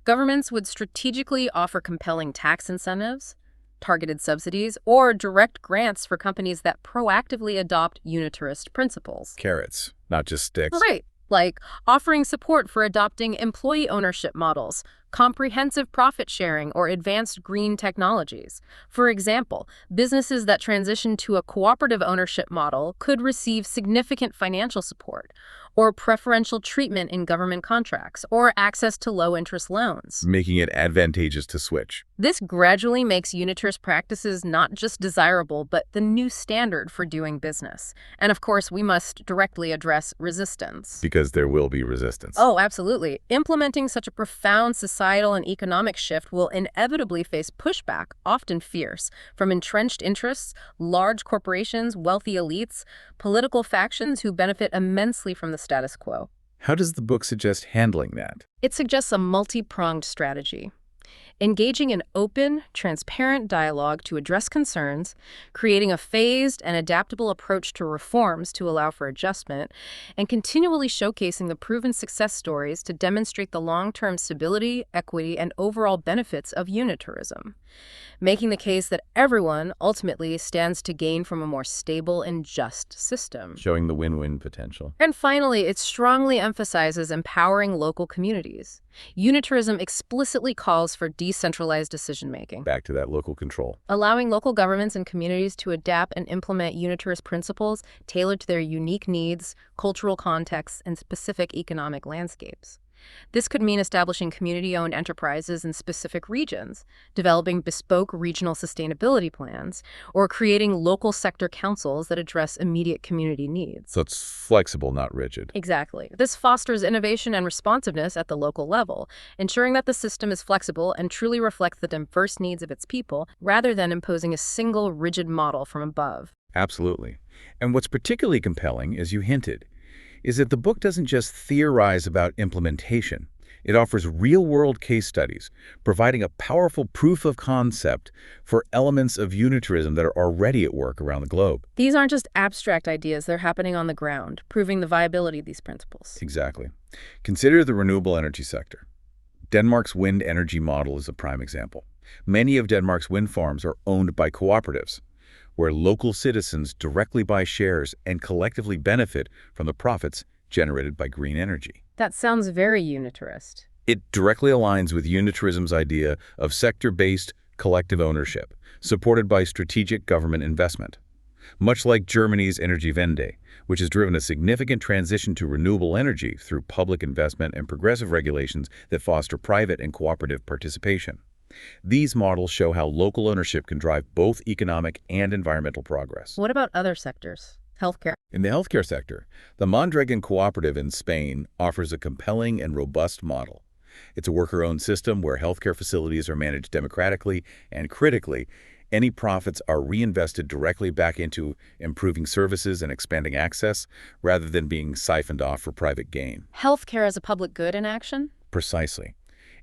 Governments would strategically offer compelling tax incentives, targeted subsidies, or direct grants for companies that proactively adopt unitarist principles. Carrots, not just sticks. Right, like offering support for adopting employee ownership models, comprehensive profit sharing, or advanced green technologies. For example, businesses that transition to a cooperative ownership model could receive significant financial support, or preferential treatment in government contracts, or access to low-interest loans. Making it advantageous to switch. This gradually makes unitarist practices not just desirable, but the new standard for doing business. And of course, we must directly address resistance. Because there will be resistance. Oh, absolutely. Implementing such a profound societal and economic shift will inevitably face pushback, often fierce, from entrenched interests, large corporations, wealthy elites, political factions who benefit immensely from the status quo. How does the book suggest handling that? It suggests a multi-pronged strategy. engaging in open, transparent dialogue to address concerns, creating a phased and adaptable approach to reforms to allow for adjustment, and continually showcasing the proven success stories to demonstrate the long-term stability, equity, and overall benefits of unitarism, making the case that everyone ultimately stands to gain from a more stable and just system. Showing the win-win potential. And finally, it strongly emphasizes empowering local communities. Unitarism explicitly calls for decentralized decision-making, Back to that local control. allowing local governments and communities to adapt and implement unitarist principles tailored to their unique needs, cultural contexts, and specific economic landscapes. This could mean establishing community-owned enterprises in specific regions, developing bespoke regional sustainability plans, or creating local sector councils that address immediate community needs. So it's flexible, not rigid. Exactly. This fosters innovation and responsiveness at the local level, ensuring that the system is flexible and truly reflects the diverse needs of its people, rather than imposing a single rigid model from above. Absolutely. And what's particularly compelling, as you hinted, is that the book doesn't just theorize about implementation. It offers real-world case studies, providing a powerful proof of concept for elements of unitarism that are already at work around the globe. These aren't just abstract ideas, they're happening on the ground, proving the viability of these principles. Exactly. Consider the renewable energy sector. Denmark's wind energy model is a prime example. Many of Denmark's wind farms are owned by cooperatives, where local citizens directly buy shares and collectively benefit from the profits generated by green energy. That sounds very unitarist. It directly aligns with unitarism's idea of sector-based collective ownership, supported by strategic government investment. Much like Germany's Energiewende, which has driven a significant transition to renewable energy through public investment and progressive regulations that foster private and cooperative participation. These models show how local ownership can drive both economic and environmental progress. What about other sectors? Healthcare. In the healthcare sector, the Mondragon Cooperative in Spain offers a compelling and robust model. It's a worker-owned system where healthcare facilities are managed democratically, and critically, any profits are reinvested directly back into improving services and expanding access, rather than being siphoned off for private gain. Healthcare as a public good in action? Precisely.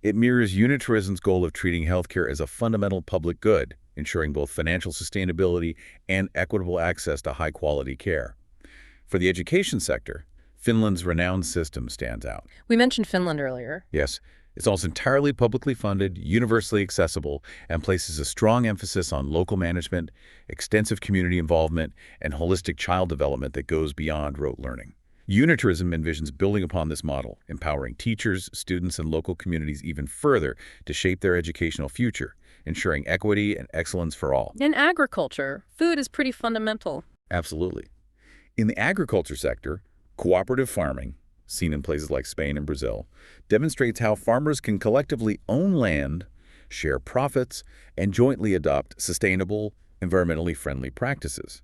It mirrors unitarism's goal of treating healthcare as a fundamental public good, ensuring both financial sustainability and equitable access to high-quality care. For the education sector, Finland's renowned system stands out. We mentioned Finland earlier. Yes, it's also entirely publicly funded, universally accessible, and places a strong emphasis on local management, extensive community involvement, and holistic child development that goes beyond rote learning. Unitarism envisions building upon this model, empowering teachers, students, and local communities even further to shape their educational future, ensuring equity and excellence for all. In agriculture, food is pretty fundamental. Absolutely. In the agriculture sector, cooperative farming, seen in places like Spain and Brazil, demonstrates how farmers can collectively own land, share profits, and jointly adopt sustainable, environmentally friendly practices.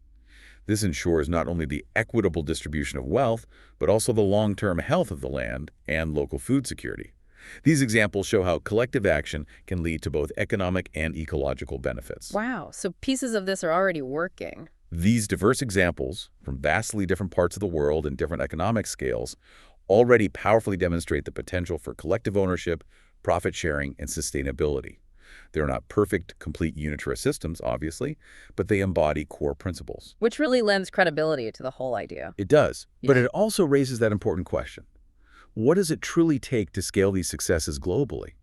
This ensures not only the equitable distribution of wealth, but also the long-term health of the land and local food security. These examples show how collective action can lead to both economic and ecological benefits. Wow, so pieces of this are already working. These diverse examples, from vastly different parts of the world and different economic scales, already powerfully demonstrate the potential for collective ownership, profit sharing, and sustainability. They're not perfect, complete unitarist systems, obviously, but they embody core principles. Which really lends credibility to the whole idea. It does, but Yeah. it also raises that important question. What does it truly take to scale these successes globally?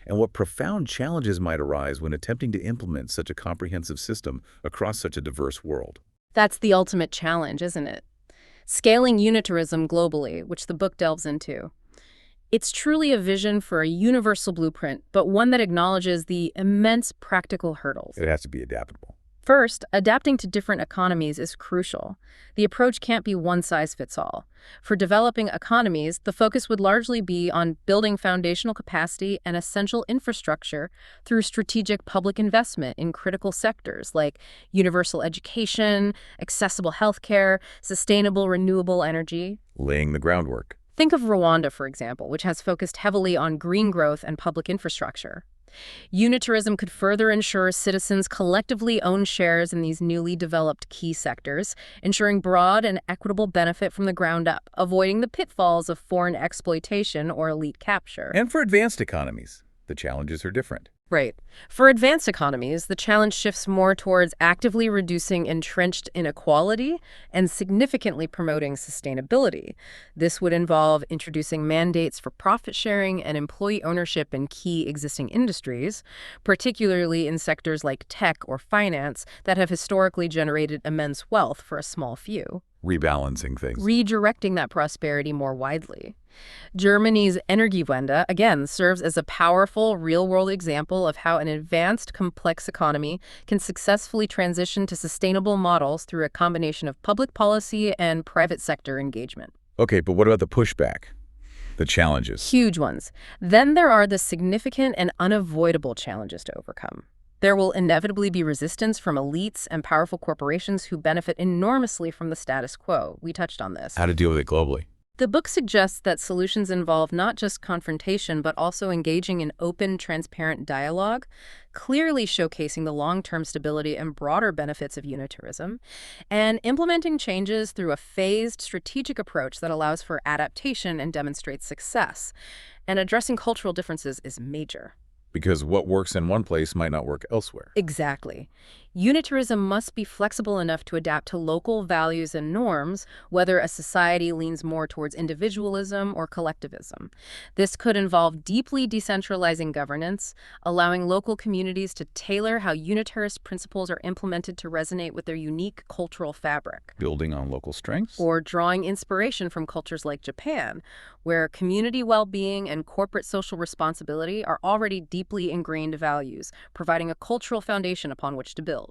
And what profound challenges might arise when attempting to implement such a comprehensive system across such a diverse world? That's the ultimate challenge, isn't it? Scaling unitarism globally, which the book delves into. It's truly a vision for a universal blueprint, but one that acknowledges the immense practical hurdles. It has to be adaptable. First, adapting to different economies is crucial. The approach can't be one size fits all. For developing economies, the focus would largely be on building foundational capacity and essential infrastructure through strategic public investment in critical sectors like universal education, accessible healthcare, sustainable renewable energy. Laying the groundwork. Think of Rwanda, for example, which has focused heavily on green growth and public infrastructure. Unitarism could further ensure citizens collectively own shares in these newly developed key sectors, ensuring broad and equitable benefit from the ground up, avoiding the pitfalls of foreign exploitation or elite capture. And for advanced economies, the challenges are different. Right. For advanced economies, the challenge shifts more towards actively reducing entrenched inequality and significantly promoting sustainability. This would involve introducing mandates for profit sharing and employee ownership in key existing industries, particularly in sectors like tech or finance that have historically generated immense wealth for a small few. Rebalancing things. Redirecting that prosperity more widely. Germany's Energiewende, again, serves as a powerful, real-world example of how an advanced, complex economy can successfully transition to sustainable models through a combination of public policy and private sector engagement. Okay, but what about the pushback? The challenges? Huge ones. Then there are the significant and unavoidable challenges to overcome. There will inevitably be resistance from elites and powerful corporations who benefit enormously from the status quo. We touched on this. How to deal with it globally? The book suggests that solutions involve not just confrontation, but also engaging in open, transparent dialogue, clearly showcasing the long-term stability and broader benefits of unitarism, and implementing changes through a phased, strategic approach that allows for adaptation and demonstrates success. And addressing cultural differences is major. Because what works in one place might not work elsewhere. Exactly. Unitarism must be flexible enough to adapt to local values and norms, whether a society leans more towards individualism or collectivism. This could involve deeply decentralizing governance, allowing local communities to tailor how unitarist principles are implemented to resonate with their unique cultural fabric. Building on local strengths? Or drawing inspiration from cultures like Japan, where community well-being and corporate social responsibility are already deeply ingrained values, providing a cultural foundation upon which to build.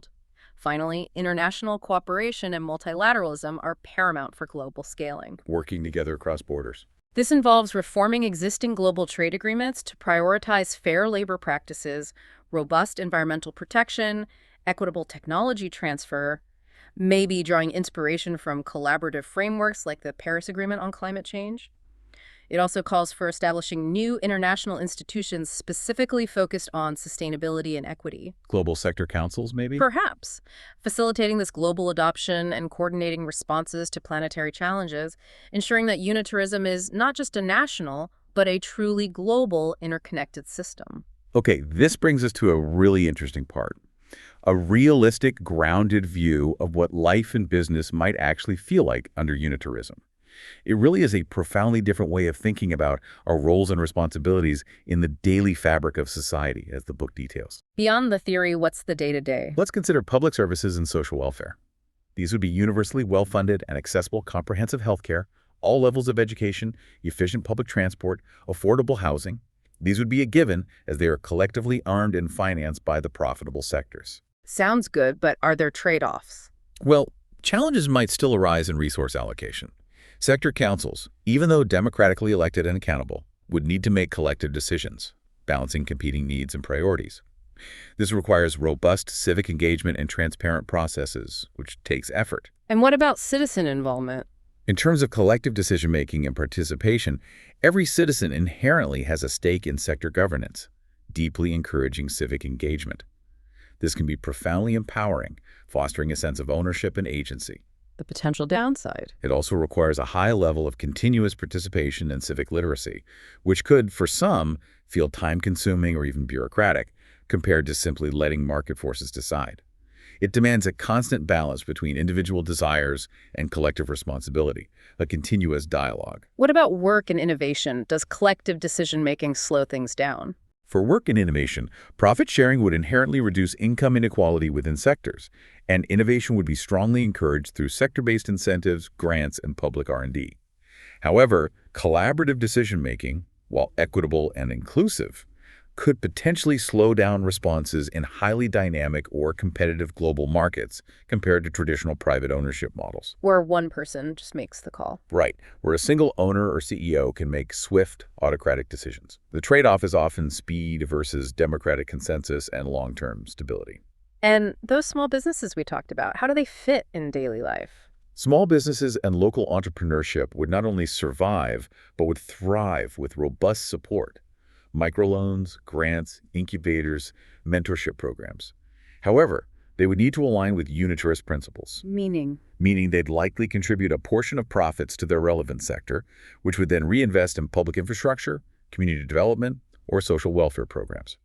Finally, international cooperation and multilateralism are paramount for global scaling. Working together across borders. This involves reforming existing global trade agreements to prioritize fair labor practices, robust environmental protection, equitable technology transfer, maybe drawing inspiration from collaborative frameworks like the Paris Agreement on climate change. It also calls for establishing new international institutions specifically focused on sustainability and equity. Global sector councils, maybe? Perhaps. Facilitating this global adoption and coordinating responses to planetary challenges, ensuring that unitarism is not just a national, but a truly global interconnected system. Okay, this brings us to a really interesting part. A realistic, grounded view of what life and business might actually feel like under unitarism. It really is a profoundly different way of thinking about our roles and responsibilities in the daily fabric of society, as the book details. Beyond the theory, what's the day-to-day? Let's consider public services and social welfare. These would be universally well-funded and accessible comprehensive healthcare, all levels of education, efficient public transport, affordable housing. These would be a given as they are collectively earned and financed by the profitable sectors. Sounds good, but are there trade-offs? Well, challenges might still arise in resource allocation. Sector councils, even though democratically elected and accountable, would need to make collective decisions, balancing competing needs and priorities. This requires robust civic engagement and transparent processes, which takes effort. And what about citizen involvement? In terms of collective decision-making and participation, every citizen inherently has a stake in sector governance, deeply encouraging civic engagement. This can be profoundly empowering, fostering a sense of ownership and agency. The potential downside. It also requires a high level of continuous participation and civic literacy, which could, for some, feel time-consuming or even bureaucratic, compared to simply letting market forces decide. It demands a constant balance between individual desires and collective responsibility, a continuous dialogue. What about work and innovation? Does collective decision-making slow things down? For work and innovation, profit sharing would inherently reduce income inequality within sectors, and innovation would be strongly encouraged through sector-based incentives, grants, and public R&D. However, collaborative decision-making, while equitable and inclusive, could potentially slow down responses in highly dynamic or competitive global markets compared to traditional private ownership models. Where one person just makes the call. Right, where a single owner or CEO can make swift, autocratic decisions. The trade-off is often speed versus democratic consensus and long-term stability. And those small businesses we talked about, how do they fit in daily life? Small businesses and local entrepreneurship would not only survive, but would thrive with robust support. Microloans, grants, incubators, mentorship programs. However, they would need to align with unitarist principles. Meaning They'd likely contribute a portion of profits to their relevant sector, which would then reinvest in public infrastructure, community development, or social welfare programs.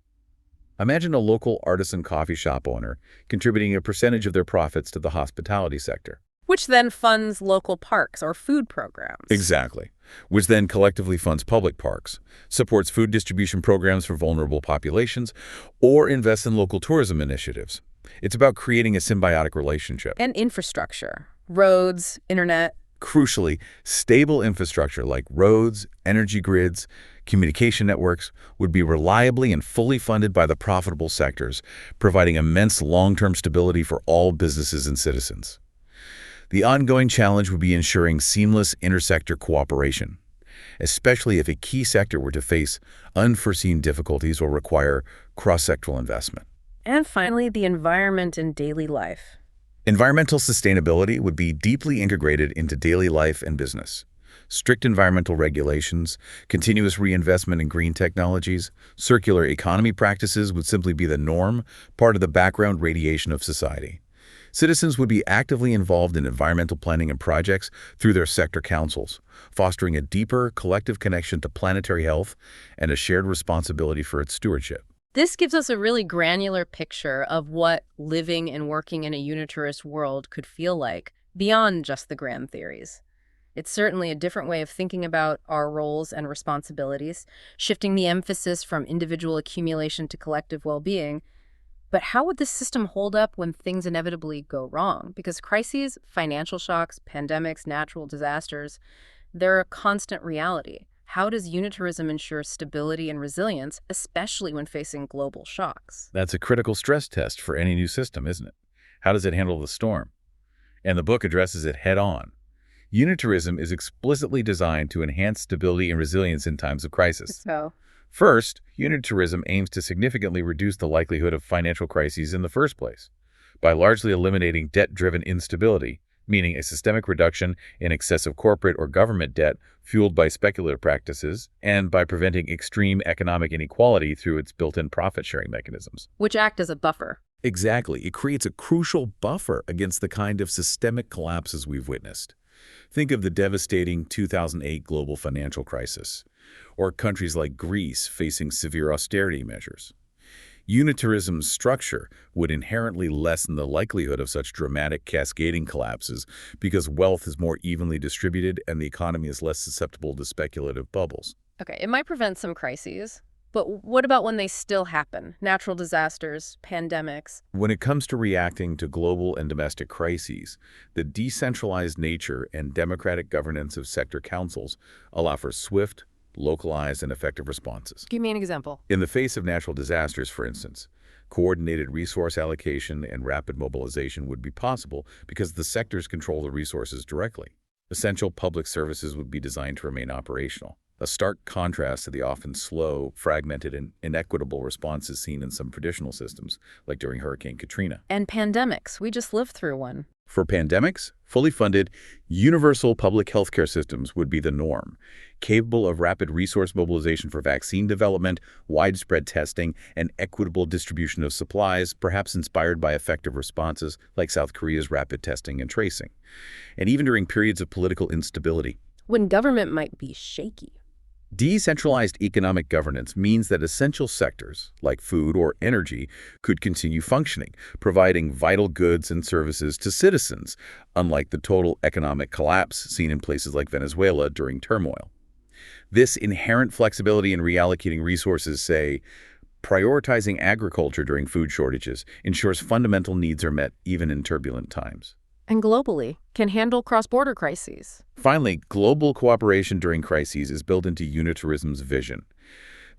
Imagine a local artisan coffee shop owner contributing a percentage of their profits to the hospitality sector. Which then funds local parks or food programs. Exactly. Which then collectively funds public parks, supports food distribution programs for vulnerable populations, or invests in local tourism initiatives. It's about creating a symbiotic relationship. And infrastructure. Roads, internet. Crucially, stable infrastructure like roads, energy grids, communication networks would be reliably and fully funded by the profitable sectors, providing immense long-term stability for all businesses and citizens. The ongoing challenge would be ensuring seamless intersector cooperation, especially if a key sector were to face unforeseen difficulties or require cross-sectoral investment. And finally, the environment in daily life. Environmental sustainability would be deeply integrated into daily life and business. Strict environmental regulations, continuous reinvestment in green technologies, circular economy practices would simply be the norm, part of the background radiation of society. Citizens would be actively involved in environmental planning and projects through their sector councils, fostering a deeper collective connection to planetary health and a shared responsibility for its stewardship. This gives us a really granular picture of what living and working in a unitarist world could feel like, beyond just the grand theories. It's certainly a different way of thinking about our roles and responsibilities, shifting the emphasis from individual accumulation to collective well-being. But how would this system hold up when things inevitably go wrong? Because crises, financial shocks, pandemics, natural disasters, they're a constant reality. How does unitarism ensure stability and resilience, especially when facing global shocks? That's a critical stress test for any new system, isn't it? How does it handle the storm? And the book addresses it head-on. Unitarism is explicitly designed to enhance stability and resilience in times of crisis. So, First, unitarism aims to significantly reduce the likelihood of financial crises in the first place by largely eliminating debt-driven instability, meaning a systemic reduction in excessive corporate or government debt fueled by speculative practices, and by preventing extreme economic inequality through its built-in profit-sharing mechanisms. which act as a buffer. Exactly. It creates a crucial buffer against the kind of systemic collapses we've witnessed. Think of the devastating 2008 global financial crisis, or countries like Greece facing severe austerity measures. Unitarism's structure would inherently lessen the likelihood of such dramatic cascading collapses because wealth is more evenly distributed and the economy is less susceptible to speculative bubbles. Okay, it might prevent some crises, but what about when they still happen? Natural disasters, pandemics. When it comes to reacting to global and domestic crises, the decentralized nature and democratic governance of sector councils allow for swift, localized, and effective responses. Give me an example. In the face of natural disasters, for instance, coordinated resource allocation and rapid mobilization would be possible because the sectors control the resources directly. Essential public services would be designed to remain operational, a stark contrast to the often slow, fragmented, and inequitable responses seen in some traditional systems, like during Hurricane Katrina. And pandemics. We just lived through one. For pandemics, fully funded, universal public healthcare systems would be the norm, capable of rapid resource mobilization for vaccine development, widespread testing, and equitable distribution of supplies, perhaps inspired by effective responses like South Korea's rapid testing and tracing. And even during periods of political instability. When government might be shaky. Decentralized economic governance means that essential sectors, like food or energy, could continue functioning, providing vital goods and services to citizens, unlike the total economic collapse seen in places like Venezuela during turmoil. This inherent flexibility in reallocating resources, say, prioritizing agriculture during food shortages, ensures fundamental needs are met even in turbulent times. And globally, can handle cross-border crises. Finally, global cooperation during crises is built into unitarism's vision.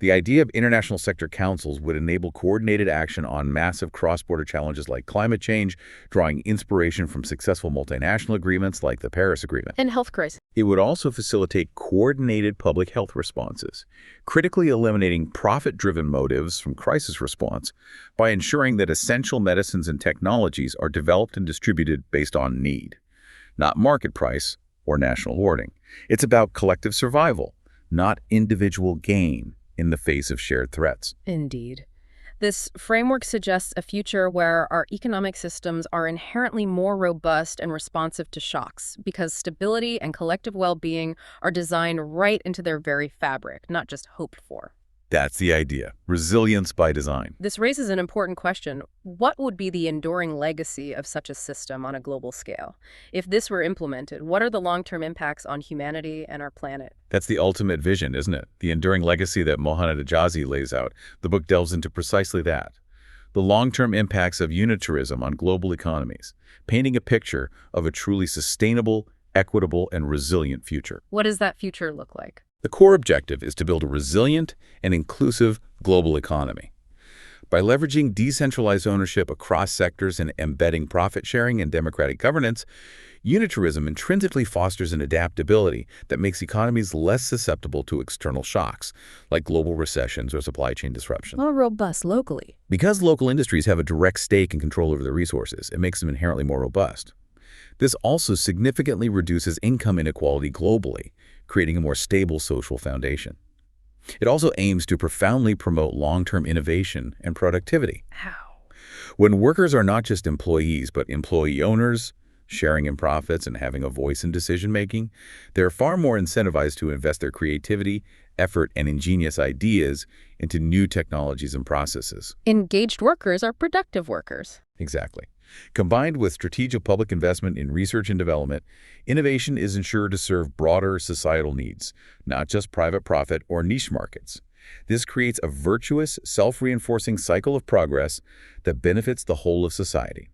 The idea of international sector councils would enable coordinated action on massive cross-border challenges like climate change, drawing inspiration from successful multinational agreements like the Paris Agreement. And health crises. It would also facilitate coordinated public health responses, critically eliminating profit-driven motives from crisis response by ensuring that essential medicines and technologies are developed and distributed based on need, not market price or national hoarding. It's about collective survival, not individual gain in the face of shared threats. Indeed. This framework suggests a future where our economic systems are inherently more robust and responsive to shocks because stability and collective well-being are designed right into their very fabric, not just hoped for. That's the idea. Resilience by design. This raises an important question. What would be the enduring legacy of such a system on a global scale? If this were implemented, what are the long-term impacts on humanity and our planet? That's the ultimate vision, isn't it? The enduring legacy that Mohanad Hijazi lays out. The book delves into precisely that. The long-term impacts of unitarism on global economies, painting a picture of a truly sustainable, equitable, and resilient future. What does that future look like? The core objective is to build a resilient and inclusive global economy. By leveraging decentralized ownership across sectors and embedding profit sharing and democratic governance, unitarism intrinsically fosters an adaptability that makes economies less susceptible to external shocks, like global recessions or supply chain disruption. More robust locally. Because local industries have a direct stake and control over their resources, it makes them inherently more robust. This also significantly reduces income inequality globally, creating a more stable social foundation. It also aims to profoundly promote long-term innovation and productivity. How? When workers are not just employees, but employee owners, sharing in profits and having a voice in decision-making, they're far more incentivized to invest their creativity, effort, and ingenious ideas into new technologies and processes. Engaged workers are productive workers. Exactly. Combined with strategic public investment in research and development, innovation is ensured to serve broader societal needs, not just private profit or niche markets. This creates a virtuous, self-reinforcing cycle of progress that benefits the whole of society.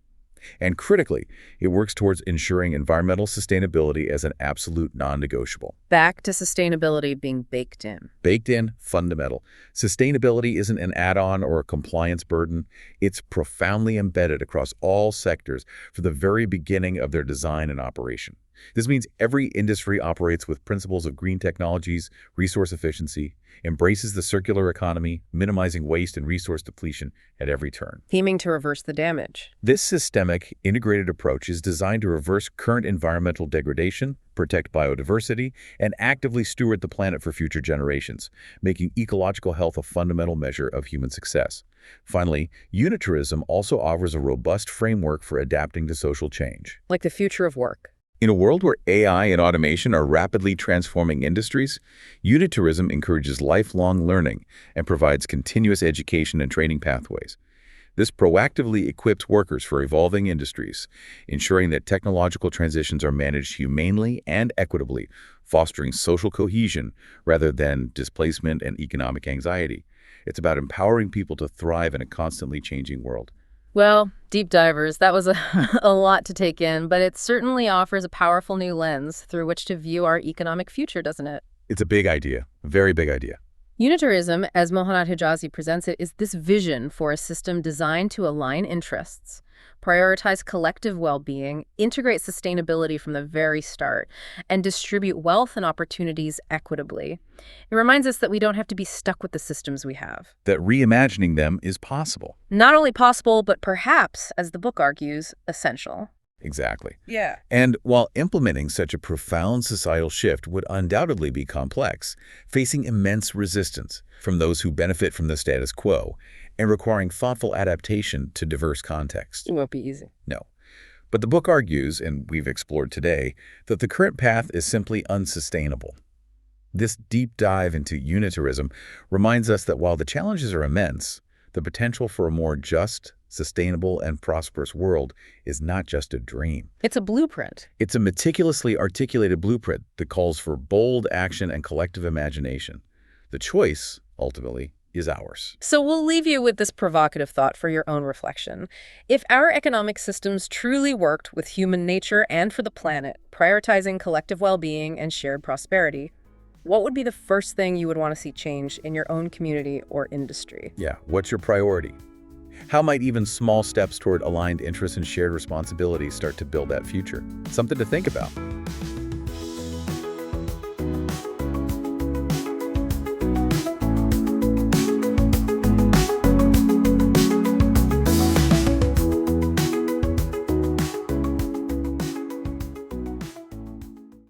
And critically, it works towards ensuring environmental sustainability as an absolute non-negotiable. Back to sustainability being baked in. Baked in, fundamental. Sustainability isn't an add-on or a compliance burden. It's profoundly embedded across all sectors from the very beginning of their design and operation. This means every industry operates with principles of green technologies, resource efficiency, embraces the circular economy, minimizing waste and resource depletion at every turn. Aiming to reverse the damage. This systemic, integrated approach is designed to reverse current environmental degradation, protect biodiversity, and actively steward the planet for future generations, making ecological health a fundamental measure of human success. Finally, unitarism also offers a robust framework for adapting to social change. Like the future of work. In a world where AI and automation are rapidly transforming industries, unitarism encourages lifelong learning and provides continuous education and training pathways. This proactively equips workers for evolving industries, ensuring that technological transitions are managed humanely and equitably, fostering social cohesion rather than displacement and economic anxiety. It's about empowering people to thrive in a constantly changing world. Well, deep divers, that was a lot to take in, but it certainly offers a powerful new lens through which to view our economic future, doesn't it? It's a big idea, a very big idea. Unitarism, as Mohanad Hijazi presents it, is this vision for a system designed to align interests, prioritize collective well-being, integrate sustainability from the very start, and distribute wealth and opportunities equitably. It reminds us that we don't have to be stuck with the systems we have. That reimagining them is possible. Not only possible, but perhaps, as the book argues, essential. Exactly. Yeah. And while implementing such a profound societal shift would undoubtedly be complex, facing immense resistance from those who benefit from the status quo and requiring thoughtful adaptation to diverse contexts. It won't be easy. No. But the book argues, and we've explored today, that the current path is simply unsustainable. This deep dive into unitarism reminds us that while the challenges are immense, the potential for a more just, sustainable, and prosperous world is not just a dream. It's a blueprint. It's a meticulously articulated blueprint that calls for bold action and collective imagination. The choice, ultimately, is ours. So we'll leave you with this provocative thought for your own reflection. If our economic systems truly worked with human nature and for the planet, prioritizing collective well-being and shared prosperity, what would be the first thing you would want to see change in your own community or industry? Yeah, what's your priority? How might even small steps toward aligned interests and shared responsibilities start to build that future? Something to think about.